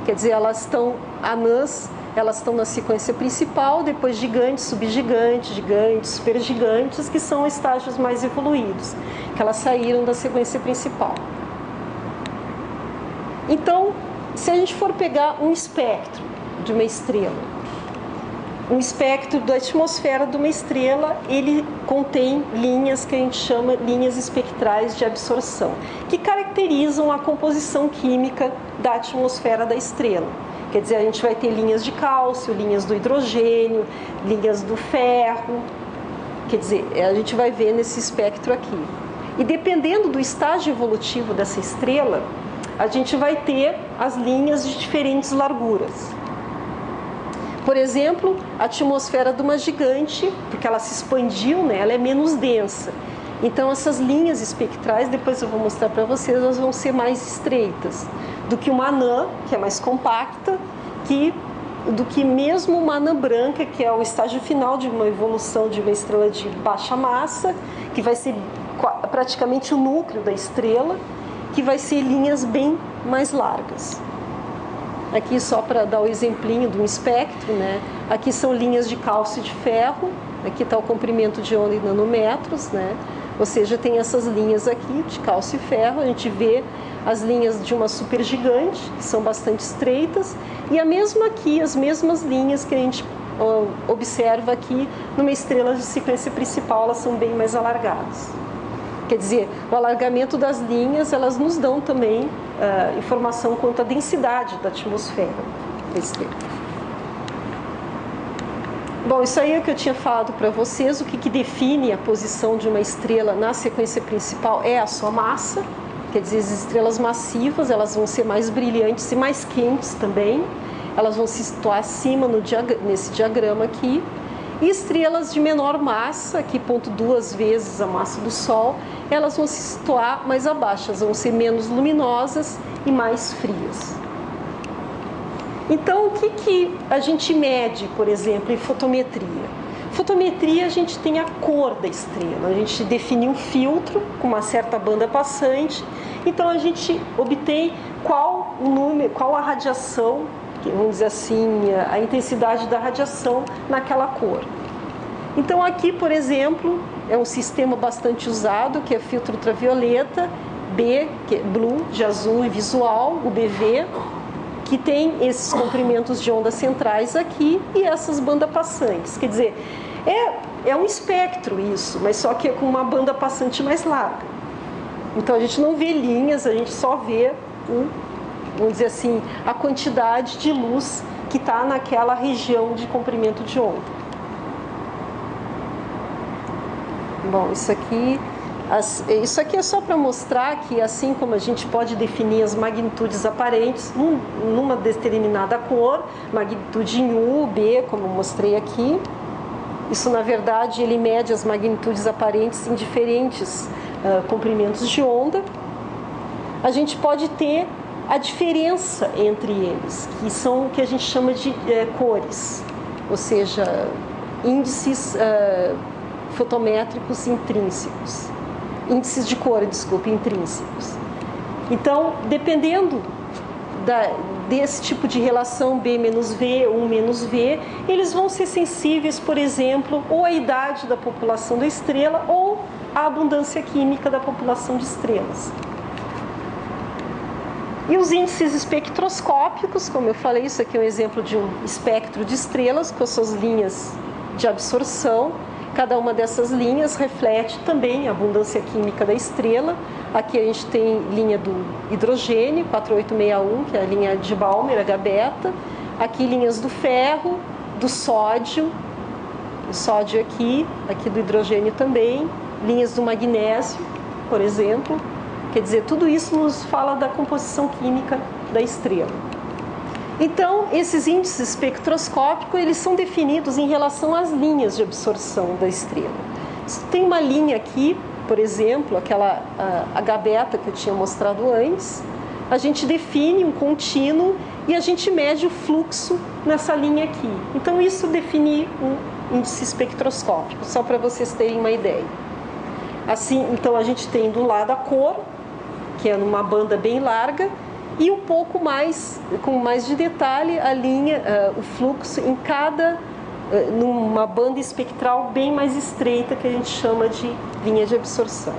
Quer dizer, anãs, elas estão na sequência principal, depois gigantes, subgigantes, gigantes, supergigantes, que são estágios mais evoluídos, que elas saíram da sequência principal. Então, se a gente for pegar um espectro de uma estrela, um espectro da atmosfera de uma estrela, ele contém linhas que a gente chama linhas espectrais de absorção, que caracterizam a composição química da atmosfera da estrela. Quer dizer, a gente vai ter linhas de cálcio, linhas do hidrogênio, linhas do ferro. Quer dizer, a gente vai ver nesse espectro aqui. E dependendo do estágio evolutivo dessa estrela, a gente vai ter as linhas de diferentes larguras. Por exemplo, a atmosfera de uma gigante, porque ela se expandiu, né, ela é menos densa. Então, essas linhas espectrais, depois eu vou mostrar para vocês, elas vão ser mais estreitas do que uma anã, que é mais compacta, do que mesmo uma anã branca, que é o estágio final de uma evolução de uma estrela de baixa massa, que vai ser praticamente o núcleo da estrela, que vai ser linhas bem mais largas. Aqui só para dar o exemplinho de um espectro, né? Aqui são linhas de cálcio e de ferro, aqui está o comprimento de onda em nanômetros, né? Ou seja, tem essas linhas aqui de cálcio e ferro, a gente vê as linhas de uma supergigante, que são bastante estreitas, e as mesmas linhas que a gente observa aqui numa estrela de sequência principal, elas são bem mais alargadas. Quer dizer, o alargamento das linhas, elas nos dão também informação quanto à densidade da atmosfera da estrela. Bom, isso aí é o que eu tinha falado para vocês. O que define a posição de uma estrela na sequência principal é a sua massa. Quer dizer, as estrelas massivas, elas vão ser mais brilhantes e mais quentes também. Elas vão se situar acima nesse diagrama aqui. E estrelas de menor massa, que 0,2 vezes a massa do Sol, elas vão se situar mais abaixo, elas vão ser menos luminosas e mais frias. Então, o que a gente mede, por exemplo, em fotometria? Fotometria, a gente tem a cor da estrela, a gente define um filtro com uma certa banda passante, então a gente obtém qual a radiação, vamos dizer assim, a intensidade da radiação naquela cor. Então aqui, por exemplo, é um sistema bastante usado, que é filtro ultravioleta, B, que é blue, de azul e visual, o BV, que tem esses comprimentos de onda centrais aqui e essas bandas passantes. Quer dizer, é um espectro isso, mas só que é com uma banda passante mais larga. Então a gente não vê linhas, a gente só vê vamos dizer assim, a quantidade de luz que está naquela região de comprimento de onda. Bom, isso aqui é só para mostrar que, assim como a gente pode definir as magnitudes aparentes numa determinada cor, magnitude em U, B, como eu mostrei aqui, isso, na verdade, ele mede as magnitudes aparentes em diferentes comprimentos de onda. A gente pode ter a diferença entre eles, que são o que a gente chama de cores, ou seja, índices fotométricos intrínsecos, índices de cor, intrínsecos. Então, dependendo desse tipo de relação B menos V, 1 menos V, eles vão ser sensíveis, por exemplo, ou à idade da população da estrela ou à abundância química da população de estrelas. E os índices espectroscópicos, como eu falei, isso aqui é um exemplo de um espectro de estrelas com as suas linhas de absorção. Cada uma dessas linhas reflete também a abundância química da estrela. Aqui a gente tem linha do hidrogênio, 4861, que é a linha de Balmer, H-beta. Aqui linhas do ferro, do sódio, o sódio aqui do hidrogênio também. Linhas do magnésio, por exemplo. Quer dizer, tudo isso nos fala da composição química da estrela. Então, esses índices espectroscópicos, eles são definidos em relação às linhas de absorção da estrela. Tem uma linha aqui, por exemplo, aquela H-beta que eu tinha mostrado antes. A gente define um contínuo e a gente mede o fluxo nessa linha aqui. Então, isso define um índice espectroscópico, só para vocês terem uma ideia. Assim, então, a gente tem do lado a cor, que é numa banda bem larga, e um pouco mais, com mais de detalhe, a linha, o fluxo em cada, numa banda espectral bem mais estreita, que a gente chama de linha de absorção.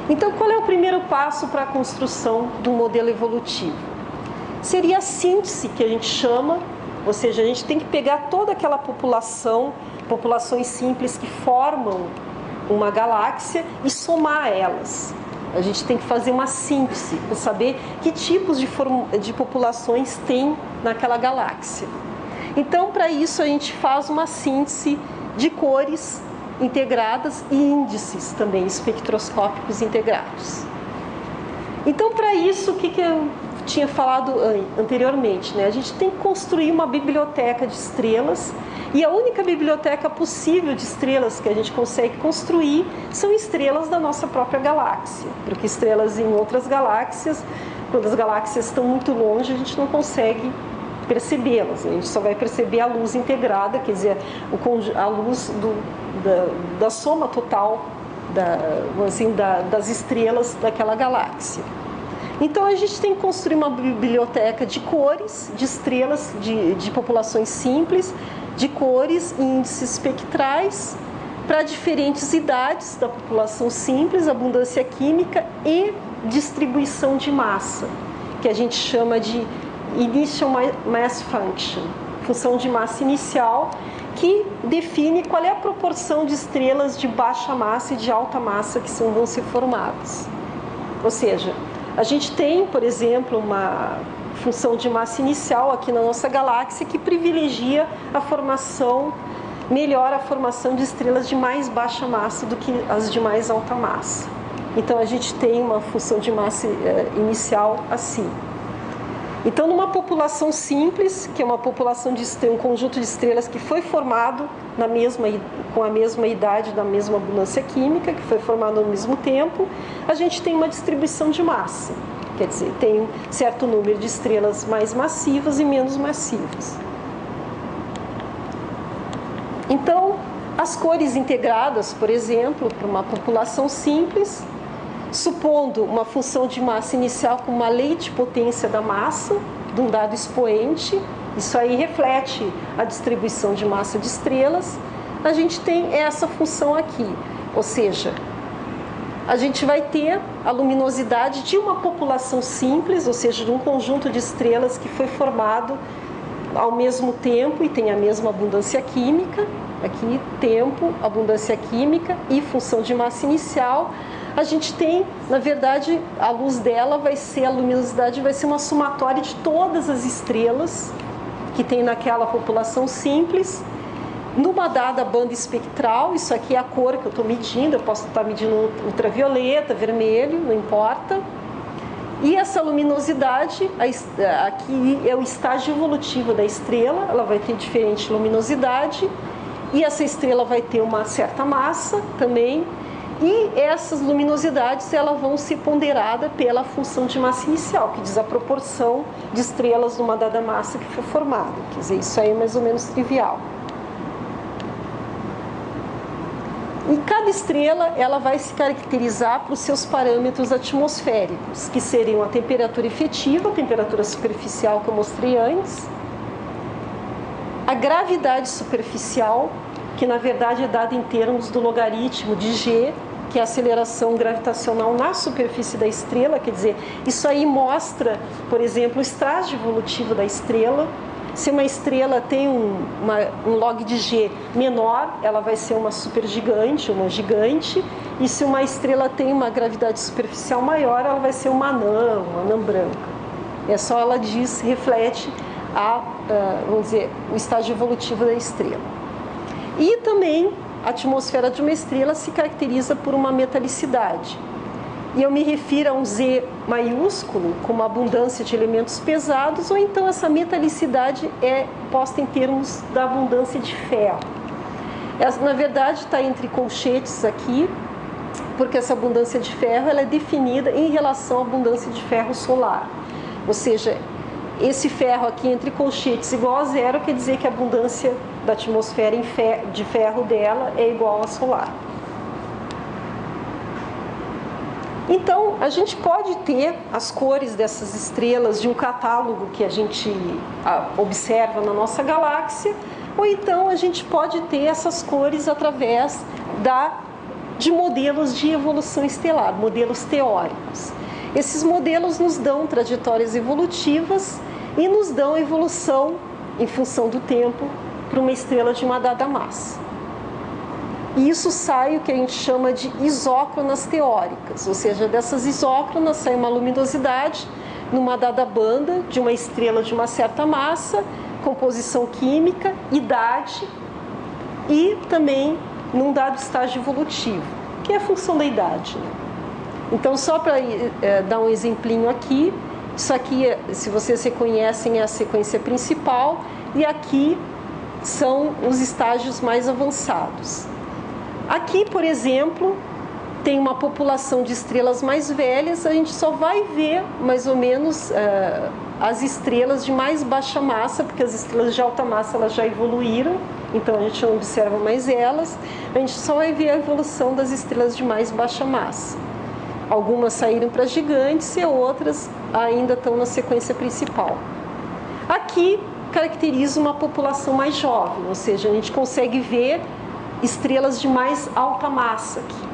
Então, qual é o primeiro passo para a construção do modelo evolutivo? Seria a síntese, que a gente chama, ou seja, a gente tem que pegar toda aquela populações simples que formam uma galáxia e somar elas. A gente tem que fazer uma síntese para saber que tipos de populações tem naquela galáxia. Então, para isso, a gente faz uma síntese de cores integradas e índices também espectroscópicos integrados. Então, para isso, o que eu tinha falado anteriormente, né? A gente tem que construir uma biblioteca de estrelas, e a única biblioteca possível de estrelas que a gente consegue construir são estrelas da nossa própria galáxia, porque estrelas em outras galáxias, quando as galáxias estão muito longe, a gente não consegue percebê-las, a gente só vai perceber a luz integrada, quer dizer, a luz da soma total das estrelas daquela galáxia. Então, a gente tem que construir uma biblioteca de cores, de estrelas, de populações simples, de cores e índices espectrais para diferentes idades da população simples, abundância química e distribuição de massa, que a gente chama de Initial Mass Function, função de massa inicial, que define qual é a proporção de estrelas de baixa massa e de alta massa que vão ser formadas. Ou seja, a gente tem, por exemplo, uma função de massa inicial aqui na nossa galáxia que privilegia melhora a formação de estrelas de mais baixa massa do que as de mais alta massa. Então, a gente tem uma função de massa inicial assim. Então, numa população simples, que é uma população um conjunto de estrelas que foi formado com a mesma idade, da mesma abundância química, que foi formado ao mesmo tempo, a gente tem uma distribuição de massa. Quer dizer, tem um certo número de estrelas mais massivas e menos massivas. Então, as cores integradas, por exemplo, para uma população simples, supondo uma função de massa inicial com uma lei de potência da massa, de um dado expoente, isso aí reflete a distribuição de massa de estrelas, a gente tem essa função aqui, ou seja, a gente vai ter a luminosidade de uma população simples, ou seja, de um conjunto de estrelas que foi formado ao mesmo tempo e tem a mesma abundância química, aqui tempo, abundância química e função de massa inicial. A gente tem, na verdade, a luz dela a luminosidade vai ser uma somatória de todas as estrelas que tem naquela população simples, numa dada banda espectral. Isso aqui é a cor que eu estou medindo, eu posso estar medindo ultravioleta, vermelho, não importa. E essa luminosidade, aqui é o estágio evolutivo da estrela, ela vai ter diferente luminosidade, e essa estrela vai ter uma certa massa também, e essas luminosidades elas vão ser ponderadas pela função de massa inicial, que diz a proporção de estrelas numa dada massa que foi formada. Quer dizer, isso aí é mais ou menos trivial. E cada estrela ela vai se caracterizar por seus parâmetros atmosféricos, que seriam a temperatura efetiva, a temperatura superficial que eu mostrei antes, a gravidade superficial, que na verdade é dada em termos do logaritmo de G, que é a aceleração gravitacional na superfície da estrela, quer dizer, isso aí mostra, por exemplo, o estágio evolutivo da estrela. Se uma estrela tem um log de G menor, ela vai ser uma supergigante, uma gigante, e se uma estrela tem uma gravidade superficial maior, ela vai ser uma anã branca. É só ela reflete vamos dizer, o estágio evolutivo da estrela. E também a atmosfera de uma estrela se caracteriza por uma metalicidade. E eu me refiro a um Z maiúsculo, com uma abundância de elementos pesados, ou então essa metalicidade é posta em termos da abundância de ferro. Essa, na verdade, está entre colchetes aqui, porque essa abundância de ferro ela é definida em relação à abundância de ferro solar. Ou seja, esse ferro aqui entre colchetes igual a zero quer dizer que a abundância da atmosfera de ferro dela é igual à solar. Então, a gente pode ter as cores dessas estrelas de um catálogo que a gente observa na nossa galáxia, ou então a gente pode ter essas cores através de modelos de evolução estelar, modelos teóricos. Esses modelos nos dão trajetórias evolutivas e nos dão evolução, em função do tempo, para uma estrela de uma dada massa. E isso sai o que a gente chama de isócronas teóricas, ou seja, dessas isócronas sai uma luminosidade numa dada banda de uma estrela de uma certa massa, composição química, idade e também num dado estágio evolutivo, que é a função da idade, né? Então, só para dar um exemplinho aqui, isso aqui, se vocês reconhecem, é a sequência principal, e aqui são os estágios mais avançados. Aqui, por exemplo, tem uma população de estrelas mais velhas, a gente só vai ver mais ou menos as estrelas de mais baixa massa, porque as estrelas de alta massa elas já evoluíram, então a gente não observa mais elas, a gente só vai ver a evolução das estrelas de mais baixa massa. Algumas saíram para gigantes e outras ainda estão na sequência principal. Aqui caracteriza uma população mais jovem, ou seja, a gente consegue ver estrelas de mais alta massa aqui.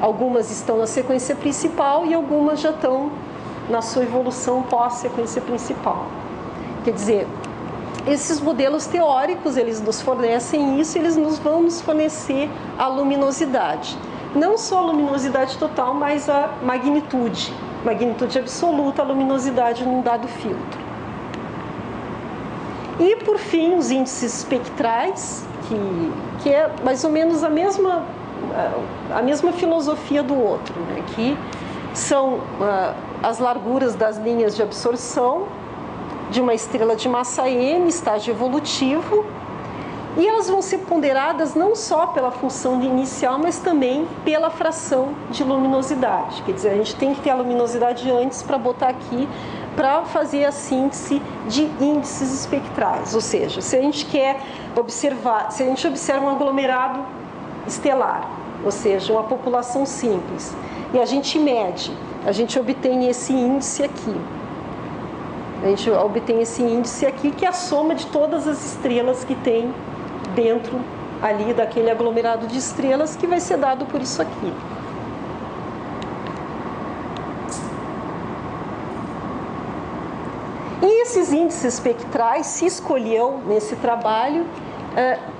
Algumas estão na sequência principal e algumas já estão na sua evolução pós-sequência principal. Quer dizer, esses modelos teóricos, eles nos fornecem isso, eles vão nos fornecer a luminosidade. Não só a luminosidade total, mas a magnitude absoluta, a luminosidade num dado filtro. E, por fim, os índices espectrais, que é mais ou menos a mesma filosofia do outro, né? Que são as larguras das linhas de absorção de uma estrela de massa M, estágio evolutivo, e elas vão ser ponderadas não só pela função de inicial, mas também pela fração de luminosidade. Quer dizer, a gente tem que ter a luminosidade antes para botar aqui, para fazer a síntese de índices espectrais. Ou seja, se a gente quer observar, se a gente observa um aglomerado estelar, ou seja, uma população simples, e a gente mede, a gente obtém esse índice aqui. A gente obtém esse índice aqui, que é a soma de todas as estrelas que tem dentro ali daquele aglomerado de estrelas, que vai ser dado por isso aqui. E esses índices espectrais se escolheu nesse trabalho,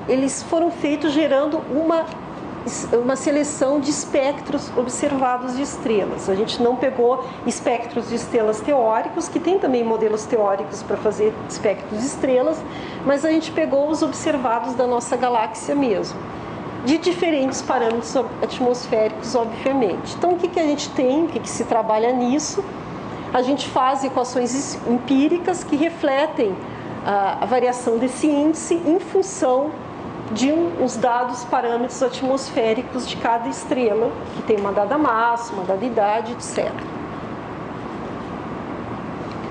eles foram feitos gerando uma seleção de espectros observados de estrelas. A gente não pegou espectros de estrelas teóricos, que tem também modelos teóricos para fazer espectros de estrelas, mas a gente pegou os observados da nossa galáxia mesmo, de diferentes parâmetros atmosféricos, obviamente. Então, o que a gente tem, o que se trabalha nisso? A gente faz equações empíricas que refletem a variação desse índice em função de uns dados parâmetros atmosféricos de cada estrela, que tem uma dada massa, uma dada idade, etc.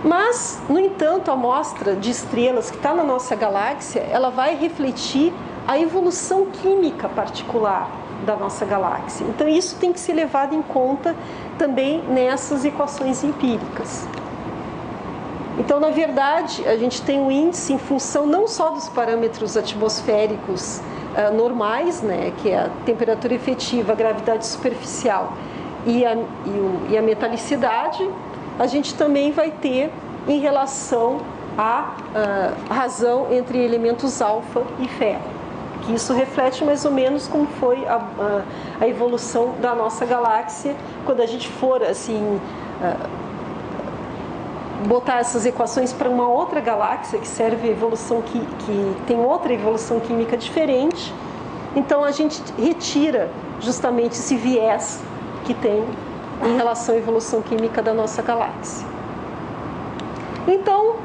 Mas, no entanto, a amostra de estrelas que está na nossa galáxia, ela vai refletir a evolução química particular da nossa galáxia. Então, isso tem que ser levado em conta também nessas equações empíricas. Então, na verdade, a gente tem um índice em função não só dos parâmetros atmosféricos normais, né, que é a temperatura efetiva, a gravidade superficial e a metalicidade, a gente também vai ter em relação à razão entre elementos alfa e ferro. Que isso reflete mais ou menos como foi a evolução da nossa galáxia, quando a gente for assim botar essas equações para uma outra galáxia que serve a evolução que tem outra evolução química diferente. Então a gente retira justamente esse viés que tem em relação à evolução química da nossa galáxia. Então,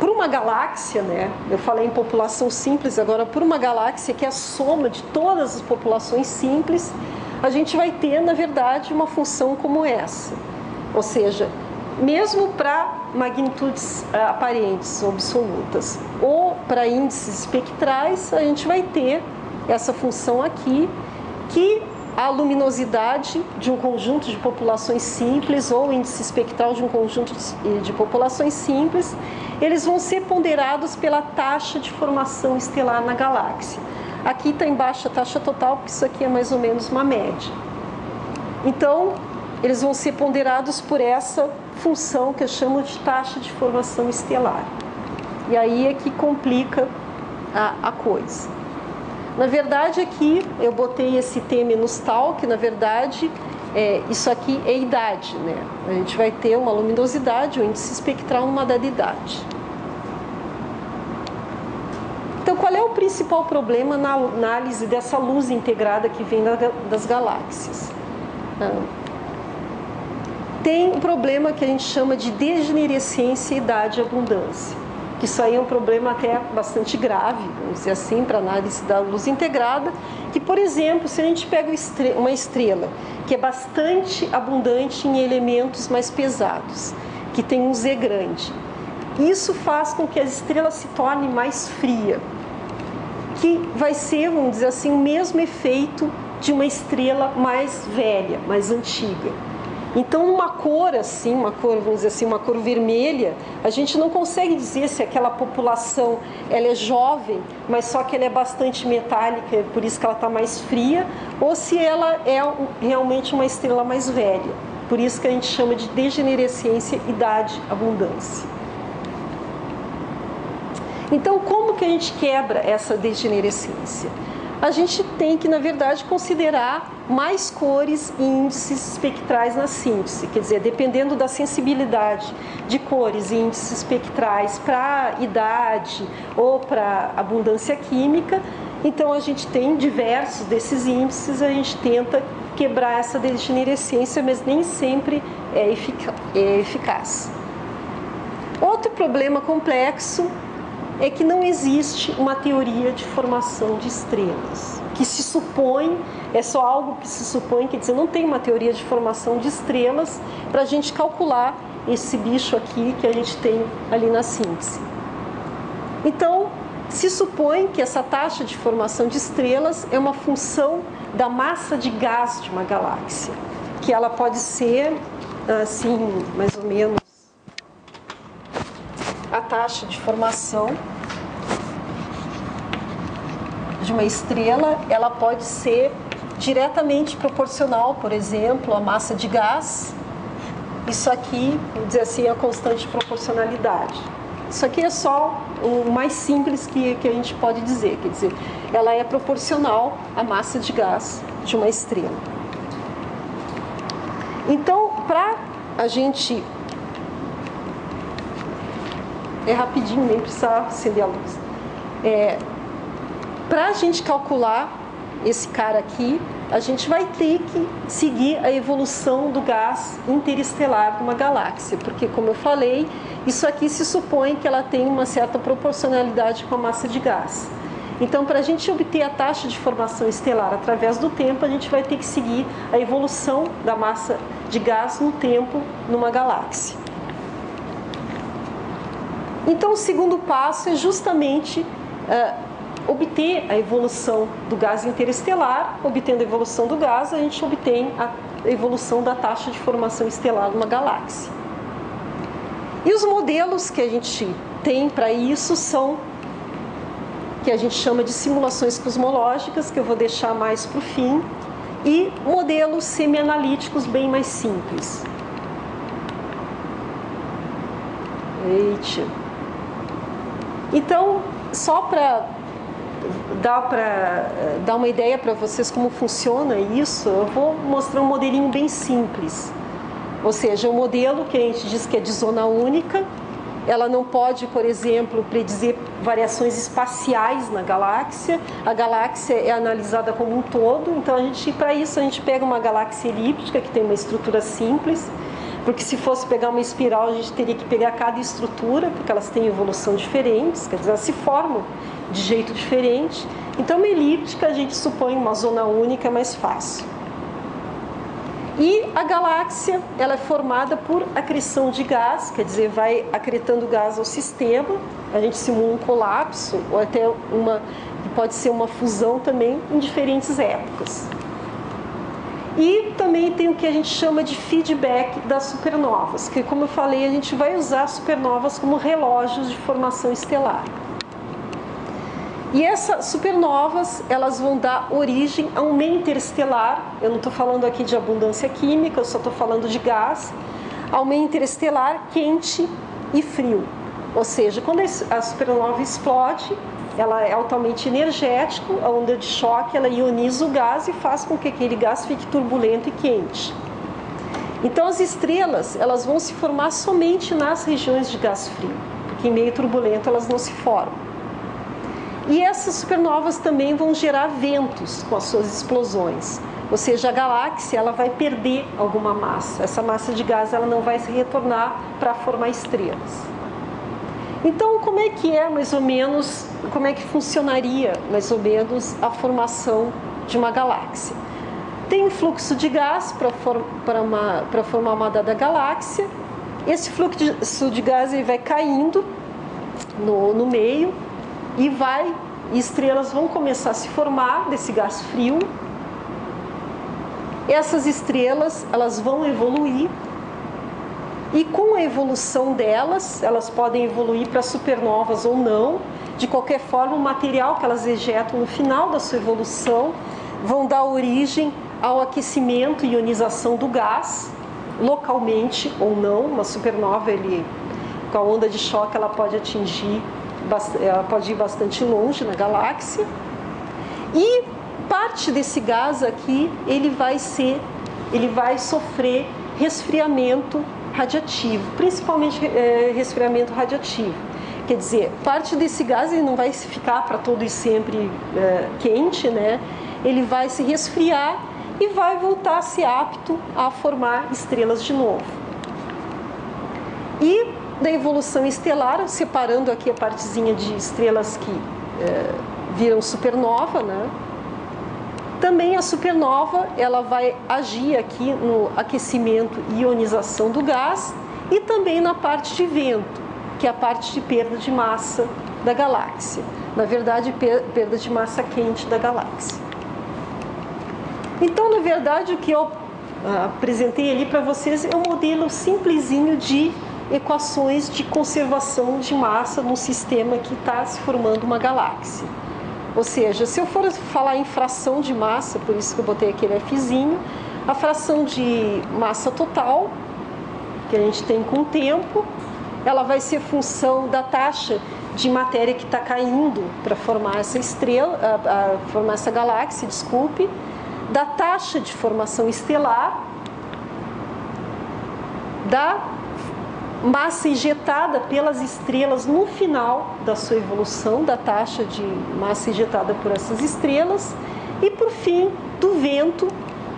por uma galáxia, né, eu falei em população simples, agora por uma galáxia que é a soma de todas as populações simples, a gente vai ter, na verdade, uma função como essa. Ou seja, mesmo para magnitudes aparentes ou absolutas, ou para índices espectrais, a gente vai ter essa função aqui, que a luminosidade de um conjunto de populações simples ou o índice espectral de um conjunto de populações simples, eles vão ser ponderados pela taxa de formação estelar na galáxia. Aqui está embaixo a taxa total, porque isso aqui é mais ou menos uma média. Então, eles vão ser ponderados por essa função que eu chamo de taxa de formação estelar. E aí é que complica a coisa. Na verdade, aqui eu botei esse T menos tal, que na verdade isso aqui é idade, né? A gente vai ter uma luminosidade, um índice espectral numa dada idade. Então, qual é o principal problema na análise dessa luz integrada que vem das galáxias? Tem um problema que a gente chama de degenerescência, idade e abundância. Que isso aí é um problema até bastante grave, vamos dizer assim, para análise da luz integrada, que, por exemplo, se a gente pega uma estrela que é bastante abundante em elementos mais pesados, que tem um Z grande, isso faz com que a estrela se torne mais fria, que vai ser, vamos dizer assim, o mesmo efeito de uma estrela mais velha, mais antiga. Então, uma cor assim, vamos dizer assim, uma cor vermelha, a gente não consegue dizer se aquela população ela é jovem, mas só que ela é bastante metálica, por isso que ela está mais fria, ou se ela é realmente uma estrela mais velha. Por isso que a gente chama de degenerescência, idade, abundância. Então, como que a gente quebra essa degenerescência? A gente tem que, na verdade, considerar mais cores e índices espectrais na síntese. Quer dizer, dependendo da sensibilidade de cores e índices espectrais para idade ou para abundância química, então a gente tem diversos desses índices, a gente tenta quebrar essa degenerescência, mas nem sempre é eficaz. Outro problema complexo é que não existe uma teoria de formação de estrelas, que se supõe, é só algo que se supõe, quer dizer, não tem uma teoria de formação de estrelas para a gente calcular esse bicho aqui que a gente tem ali na síntese. Então, se supõe que essa taxa de formação de estrelas é uma função da massa de gás de uma galáxia, que ela pode ser, assim, mais ou menos, a taxa de formação de uma estrela, ela pode ser diretamente proporcional, por exemplo, à massa de gás. Isso aqui, vamos dizer assim, é a constante de proporcionalidade. Isso aqui é só o mais simples que a gente pode dizer, quer dizer, ela é proporcional à massa de gás de uma estrela. Então, para a gente... É rapidinho, nem precisa acender a luz. Para a gente calcular esse cara aqui, a gente vai ter que seguir a evolução do gás interestelar de uma galáxia, porque, como eu falei, isso aqui se supõe que ela tem uma certa proporcionalidade com a massa de gás. Então, para a gente obter a taxa de formação estelar através do tempo, a gente vai ter que seguir a evolução da massa de gás no tempo numa galáxia. Então, o segundo passo é justamente obter a evolução do gás interestelar. Obtendo a evolução do gás, a gente obtém a evolução da taxa de formação estelar numa galáxia. E os modelos que a gente tem para isso são que a gente chama de simulações cosmológicas, que eu vou deixar mais para o fim, e modelos semi-analíticos bem mais simples. Eita. Então, só para dar uma ideia para vocês como funciona isso, eu vou mostrar um modelinho bem simples. Ou seja, um modelo que a gente diz que é de zona única, ela não pode, por exemplo, predizer variações espaciais na galáxia. A galáxia é analisada como um todo, então para isso a gente pega uma galáxia elíptica que tem uma estrutura simples, porque se fosse pegar uma espiral a gente teria que pegar cada estrutura, porque elas têm evolução diferentes, quer dizer, elas se formam de jeito diferente. Então uma elíptica a gente supõe uma zona única mais fácil. E a galáxia, ela é formada por acreção de gás, quer dizer, vai acretando gás ao sistema, a gente simula um colapso, ou até pode ser uma fusão também em diferentes épocas. E também tem o que a gente chama de feedback das supernovas, que, como eu falei, a gente vai usar supernovas como relógios de formação estelar. E essas supernovas, elas vão dar origem a um meio interestelar. Eu não estou falando aqui de abundância química, eu só estou falando de gás. A um meio interestelar quente e frio. Ou seja, quando a supernova explode, ela é altamente energética, a onda de choque, ela ioniza o gás e faz com que aquele gás fique turbulento e quente. Então as estrelas, elas vão se formar somente nas regiões de gás frio, porque em meio turbulento elas não se formam. E essas supernovas também vão gerar ventos com as suas explosões. Ou seja, a galáxia ela vai perder alguma massa. Essa massa de gás ela não vai se retornar para formar estrelas. Então, como é que mais ou menos, como é que funcionaria mais ou menos a formação de uma galáxia? Tem um fluxo de gás para formar uma dada galáxia. Esse fluxo de gás ele vai caindo no meio e estrelas vão começar a se formar desse gás frio. Essas estrelas, elas vão evoluir e com a evolução delas, elas podem evoluir para supernovas ou não. De qualquer forma, o material que elas ejetam no final da sua evolução vão dar origem ao aquecimento e ionização do gás, localmente ou não. Uma supernova, com a onda de choque, ela pode ir bastante longe na galáxia. E parte desse gás aqui, ele vai sofrer resfriamento radiativo, principalmente resfriamento radiativo. Quer dizer, parte desse gás ele não vai ficar para todo e sempre quente, né? Ele vai se resfriar e vai voltar a ser apto a formar estrelas de novo. E da evolução estelar, separando aqui a partezinha de estrelas que viram supernova, né? Também a supernova ela vai agir aqui no aquecimento e ionização do gás e também na parte de vento, que é a parte de perda de massa da galáxia. Na verdade, perda de massa quente da galáxia. Então, na verdade, o que eu apresentei ali para vocês é um modelo simplesinho de equações de conservação de massa num sistema que está se formando uma galáxia. Ou seja, se eu for falar em fração de massa, por isso que eu botei aquele Fzinho, a fração de massa total, que a gente tem com o tempo, ela vai ser função da taxa de matéria que está caindo para formar essa estrela, formar essa galáxia, desculpe, da taxa de formação estelar, da massa injetada pelas estrelas no final da sua evolução, da taxa de massa injetada por essas estrelas, e por fim do vento,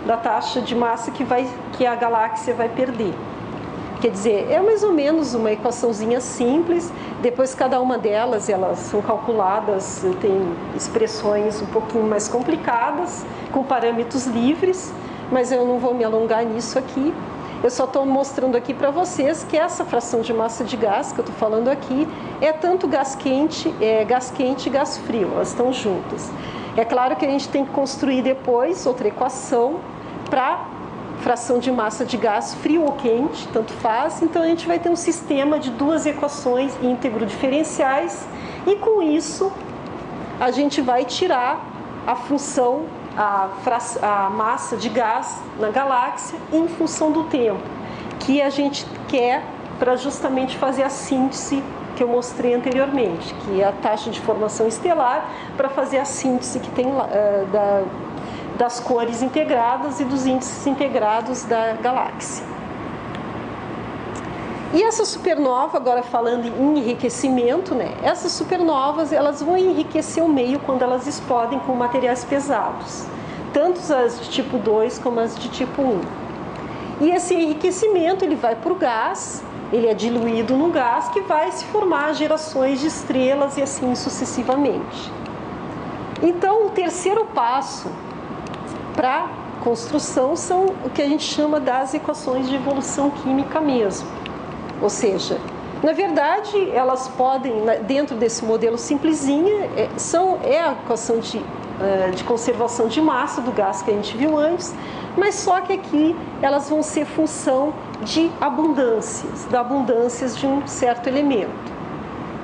da taxa de massa que a galáxia vai perder. Quer dizer, é mais ou menos uma equaçãozinha simples. Depois cada uma delas, elas são calculadas, tem expressões um pouquinho mais complicadas, com parâmetros livres, mas eu não vou me alongar nisso aqui. Eu só estou mostrando aqui para vocês que essa fração de massa de gás que eu estou falando aqui é tanto gás quente e gás frio, elas estão juntas. É claro que a gente tem que construir depois outra equação para fração de massa de gás frio ou quente, tanto faz. Então a gente vai ter um sistema de duas equações íntegro diferenciais e com isso a gente vai tirar a função, a massa de gás na galáxia em função do tempo, que a gente quer para justamente fazer a síntese que eu mostrei anteriormente, que é a taxa de formação estelar, para fazer a síntese que tem das cores integradas e dos índices integrados da galáxia. E essa supernova, agora falando em enriquecimento, né? Essas supernovas, elas vão enriquecer o meio quando elas explodem com materiais pesados, tanto as de tipo 2 como as de tipo 1. E esse enriquecimento, ele vai para o gás, ele é diluído no gás, que vai se formar gerações de estrelas e assim sucessivamente. Então, o terceiro passo para a construção são o que a gente chama das equações de evolução química mesmo. Ou seja, na verdade, elas podem, dentro desse modelo simplesinho, é a equação de conservação de massa do gás que a gente viu antes, mas só que aqui elas vão ser função de abundâncias, de um certo elemento.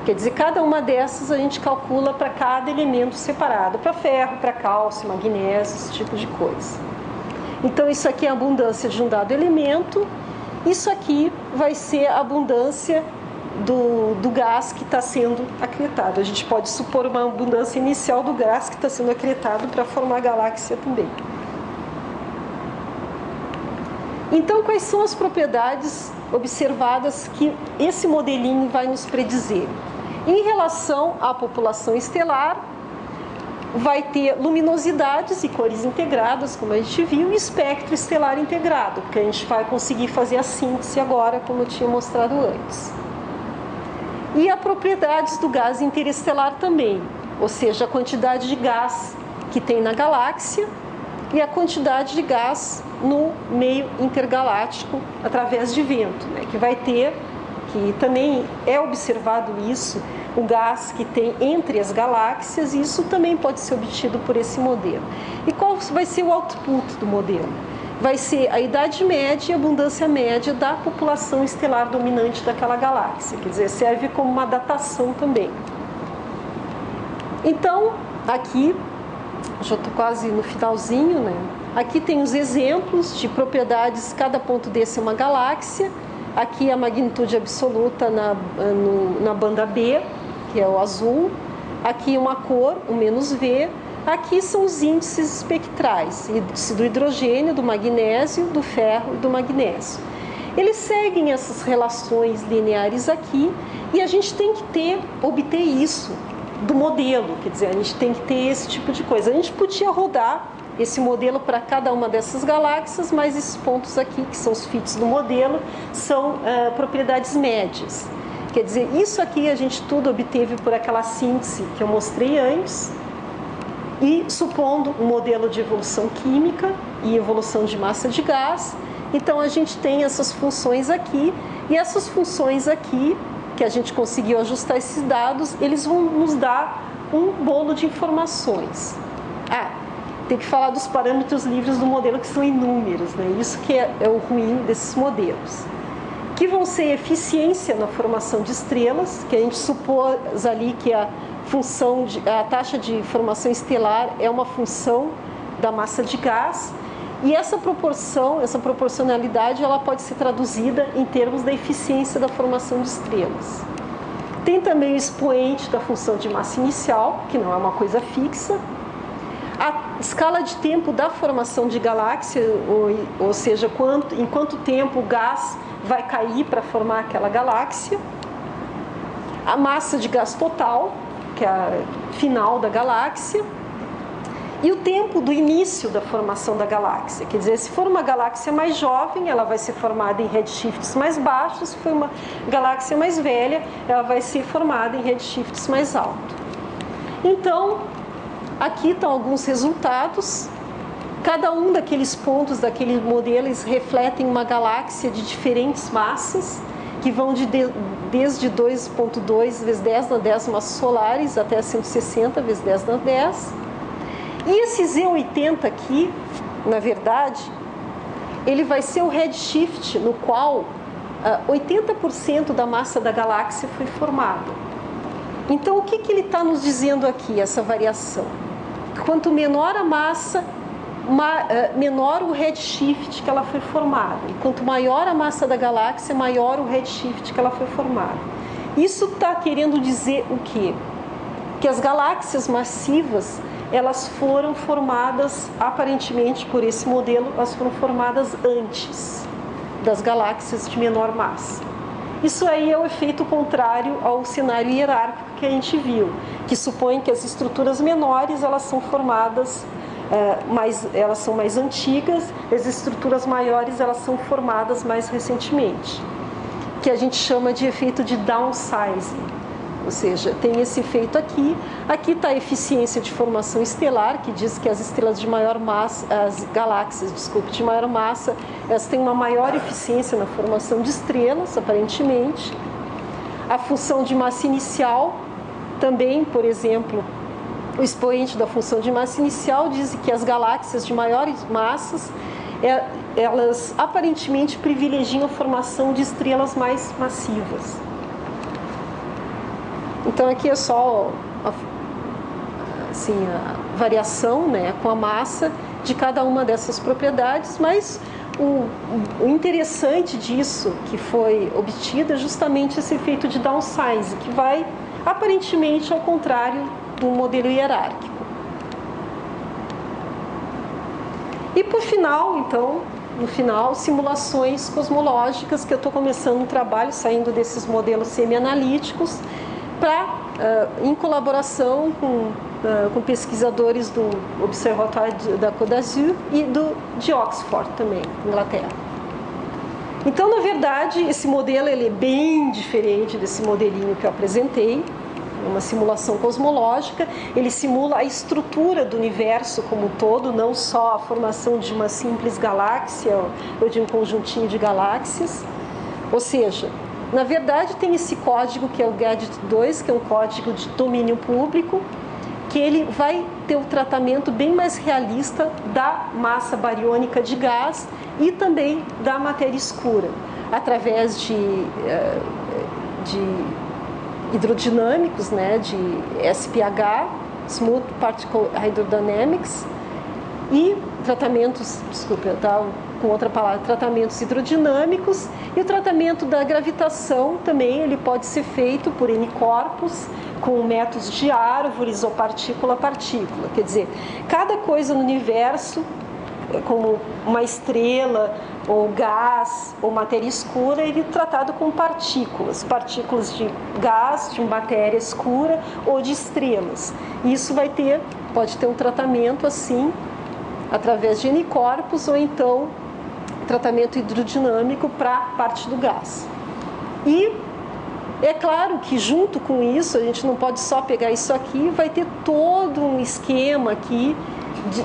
Quer dizer, cada uma dessas a gente calcula para cada elemento separado, para ferro, para cálcio, magnésio, esse tipo de coisa. Então, isso aqui é a abundância de um dado elemento. Isso aqui vai ser a abundância do gás que está sendo acretado. A gente pode supor uma abundância inicial do gás que está sendo acretado para formar a galáxia também. Então, quais são as propriedades observadas que esse modelinho vai nos predizer? Em relação à população estelar, vai ter luminosidades e cores integradas, como a gente viu, e espectro estelar integrado, porque a gente vai conseguir fazer a síntese agora, como eu tinha mostrado antes. E as propriedades do gás interestelar também, ou seja, a quantidade de gás que tem na galáxia e a quantidade de gás no meio intergaláctico através de vento, né, que vai ter, que também é observado isso, o gás que tem entre as galáxias, e isso também pode ser obtido por esse modelo. E qual vai ser o output do modelo? Vai ser a idade média e a abundância média da população estelar dominante daquela galáxia, quer dizer, serve como uma datação também. Então, aqui, já estou quase no finalzinho, né? Aqui tem os exemplos de propriedades, cada ponto desse é uma galáxia. Aqui a magnitude absoluta na banda B, que é o azul. Aqui uma cor, o "-V". Aqui são os índices espectrais, índice do hidrogênio, do magnésio, do ferro e do magnésio. Eles seguem essas relações lineares aqui e a gente tem que obter isso do modelo, quer dizer, a gente tem que ter esse tipo de coisa. A gente podia rodar esse modelo para cada uma dessas galáxias, mas esses pontos aqui, que são os fits do modelo, são propriedades médias. Quer dizer, isso aqui a gente tudo obteve por aquela síntese que eu mostrei antes, e supondo um modelo de evolução química e evolução de massa de gás, então a gente tem essas funções aqui, e essas funções aqui, que a gente conseguiu ajustar esses dados, eles vão nos dar um bolo de informações. Tem que falar dos parâmetros livres do modelo, que são inúmeros, né? Isso que é o ruim desses modelos. Que vão ser eficiência na formação de estrelas, que a gente supôs ali que a taxa de formação estelar é uma função da massa de gás, e essa proporcionalidade, ela pode ser traduzida em termos da eficiência da formação de estrelas. Tem também o expoente da função de massa inicial, que não é uma coisa fixa. A escala de tempo da formação de galáxia, ou seja, em quanto tempo o gás vai cair para formar aquela galáxia. A massa de gás total, que é a final da galáxia. E o tempo do início da formação da galáxia. Quer dizer, se for uma galáxia mais jovem, ela vai ser formada em redshifts mais baixos. Se for uma galáxia mais velha, ela vai ser formada em redshifts mais altos. Então, aqui estão alguns resultados. Cada um daqueles pontos daquele modelo, eles refletem uma galáxia de diferentes massas, que vão desde 2,2 vezes 10 na 10 massas solares até 160 vezes 10 na 10. E esse Z80 aqui, na verdade, ele vai ser o redshift no qual 80% da massa da galáxia foi formada. Então, o que ele está nos dizendo aqui, essa variação? Quanto menor a massa, menor o redshift que ela foi formada. E quanto maior a massa da galáxia, maior o redshift que ela foi formada. Isso está querendo dizer o quê? Que as galáxias massivas, elas foram formadas, aparentemente por esse modelo, elas foram formadas antes das galáxias de menor massa. Isso aí é o efeito contrário ao cenário hierárquico que a gente viu, que supõe que as estruturas menores, elas são formadas, elas são mais antigas, as estruturas maiores, elas são formadas mais recentemente, que a gente chama de efeito de downsizing. Ou seja, tem esse efeito aqui. Aqui está a eficiência de formação estelar, que diz que as estrelas de maior massa, as galáxias, desculpe, de maior massa, elas têm uma maior eficiência na formação de estrelas, aparentemente. A função de massa inicial, também, por exemplo, o expoente da função de massa inicial diz que as galáxias de maiores massas, elas aparentemente privilegiam a formação de estrelas mais massivas. Então aqui é só assim, a variação, né, com a massa de cada uma dessas propriedades, mas o interessante disso que foi obtido é justamente esse efeito de downsize, que vai aparentemente ao contrário do modelo hierárquico. E por final, então, no final, simulações cosmológicas, que eu estou começando um trabalho saindo desses modelos semi-analíticos, em colaboração com pesquisadores do Observatório da Côte d'Azur e de Oxford também, Inglaterra. Então, na verdade, esse modelo ele é bem diferente desse modelinho que eu apresentei, uma simulação cosmológica. Ele simula a estrutura do universo como um todo, não só a formação de uma simples galáxia ou de um conjuntinho de galáxias. Ou seja, na verdade, tem esse código que é o GADGET2, que é um código de domínio público, que ele vai ter um tratamento bem mais realista da massa bariônica de gás e também da matéria escura, através de hidrodinâmicos, né, de SPH, Smooth Particle Hydrodynamics, e tratamentos, com outra palavra, tratamentos hidrodinâmicos, e o tratamento da gravitação também ele pode ser feito por N-corpos, com métodos de árvores ou partícula a partícula. Quer dizer, cada coisa no universo, como uma estrela, ou gás, ou matéria escura, ele é tratado com partículas de gás, de matéria escura ou de estrelas. Isso pode ter um tratamento assim, através de N-corpos, ou então tratamento hidrodinâmico para parte do gás. E é claro que junto com isso, a gente não pode só pegar isso aqui, vai ter todo um esquema aqui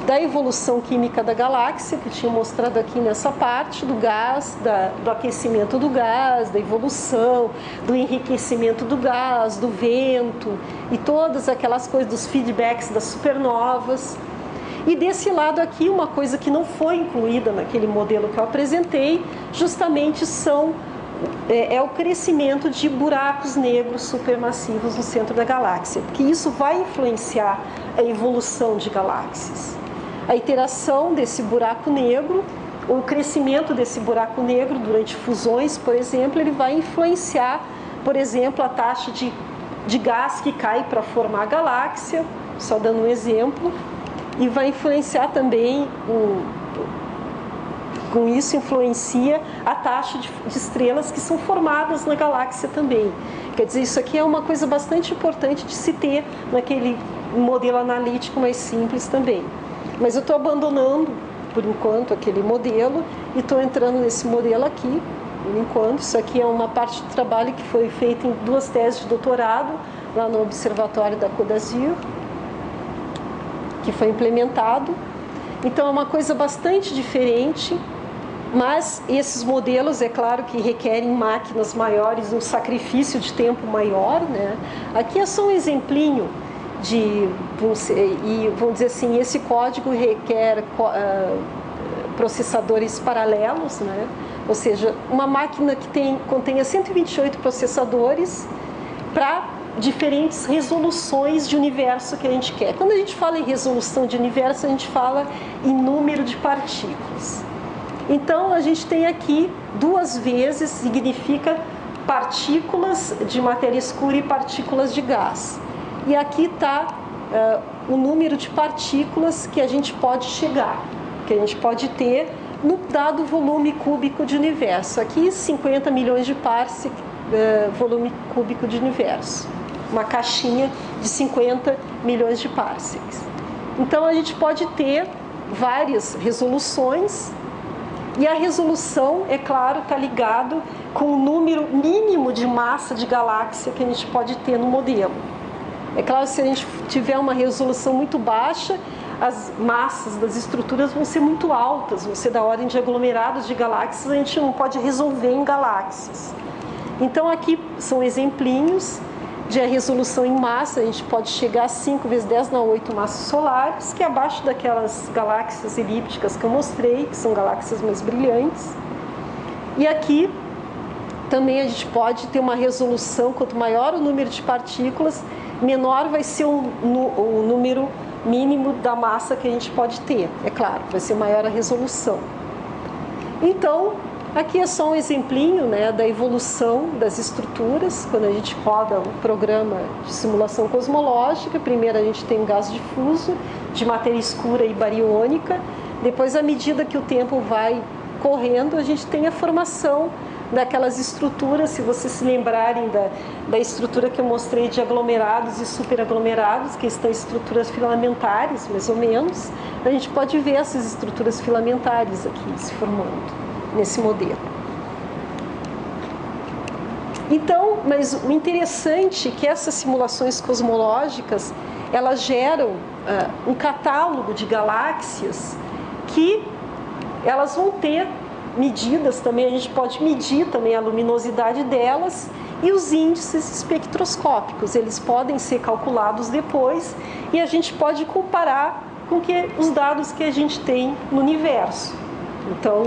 da evolução química da galáxia, que eu tinha mostrado aqui nessa parte, do gás, do aquecimento do gás, da evolução, do enriquecimento do gás, do vento, e todas aquelas coisas, dos feedbacks das supernovas. E desse lado aqui, uma coisa que não foi incluída naquele modelo que eu apresentei, justamente é o crescimento de buracos negros supermassivos no centro da galáxia, porque isso vai influenciar a evolução de galáxias. A iteração desse buraco negro, o crescimento desse buraco negro durante fusões, por exemplo, ele vai influenciar, por exemplo, a taxa de gás que cai para formar a galáxia, só dando um exemplo, e vai influenciar também com isso influencia a taxa de estrelas que são formadas na galáxia também. Quer dizer, isso aqui é uma coisa bastante importante de se ter naquele modelo analítico mais simples também. Mas eu estou abandonando, por enquanto, aquele modelo e estou entrando nesse modelo aqui, por enquanto. Isso aqui é uma parte do trabalho que foi feita em 2 teses de doutorado, lá no Observatório da Côte d'Azur, que foi implementado. Então, é uma coisa bastante diferente. Mas esses modelos, é claro que requerem máquinas maiores, um sacrifício de tempo maior, né? Aqui é só um exemplinho vamos dizer assim, esse código requer processadores paralelos, né? Ou seja, uma máquina que contenha 128 processadores para diferentes resoluções de universo que a gente quer. Quando a gente fala em resolução de universo, a gente fala em número de partículas. Então, a gente tem aqui 2 vezes, significa partículas de matéria escura e partículas de gás. E aqui está o número de partículas que a gente pode chegar, que a gente pode ter no dado volume cúbico de universo. Aqui, 50 milhões de parsec, volume cúbico de universo. Uma caixinha de 50 milhões de parsecs. Então, a gente pode ter várias resoluções. E a resolução, é claro, está ligado com o número mínimo de massa de galáxia que a gente pode ter no modelo. É claro, se a gente tiver uma resolução muito baixa, as massas das estruturas vão ser muito altas, vão ser da ordem de aglomerados de galáxias, a gente não pode resolver em galáxias. Então, aqui são exemplinhos de a resolução em massa, a gente pode chegar a 5 × 10⁸ massas solares, que é abaixo daquelas galáxias elípticas que eu mostrei, que são galáxias mais brilhantes. E aqui também a gente pode ter uma resolução, quanto maior o número de partículas, menor vai ser o número mínimo da massa que a gente pode ter. É claro, vai ser maior a resolução. Então, aqui é só um exemplinho, né, da evolução das estruturas, quando a gente roda o programa de simulação cosmológica. Primeiro a gente tem um gás difuso, de matéria escura e bariônica. Depois, à medida que o tempo vai correndo, a gente tem a formação daquelas estruturas. Se vocês se lembrarem da estrutura que eu mostrei de aglomerados e superaglomerados, que estão estruturas filamentares, mais ou menos, a gente pode ver essas estruturas filamentares aqui se formando nesse modelo. Então, mas o interessante é que essas simulações cosmológicas, elas geram um catálogo de galáxias que elas vão ter medidas também, a gente pode medir também a luminosidade delas e os índices espectroscópicos, eles podem ser calculados depois e a gente pode comparar com os dados que a gente tem no universo. Então,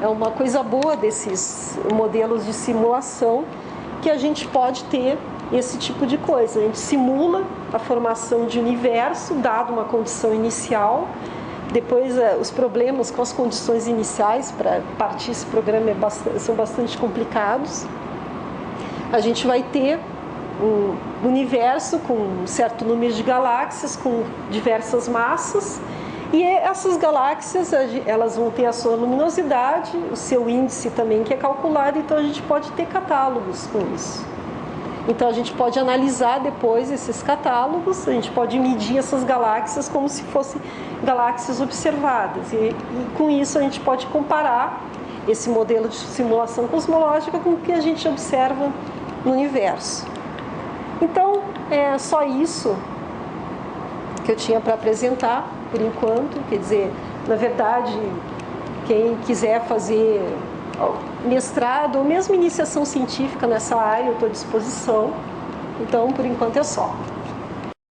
é uma coisa boa desses modelos de simulação, que a gente pode ter esse tipo de coisa. A gente simula a formação de universo, dado uma condição inicial. Depois, os problemas com as condições iniciais para partir esse programa são bastante complicados. A gente vai ter um universo com um certo número de galáxias, com diversas massas. E essas galáxias, elas vão ter a sua luminosidade, o seu índice também que é calculado, então a gente pode ter catálogos com isso. Então a gente pode analisar depois esses catálogos, a gente pode medir essas galáxias como se fossem galáxias observadas. E com isso a gente pode comparar esse modelo de simulação cosmológica com o que a gente observa no universo. Então, é só isso que eu tinha para apresentar por enquanto. Quer dizer, na verdade, quem quiser fazer mestrado ou mesmo iniciação científica nessa área, eu estou à disposição. Então, por enquanto é só.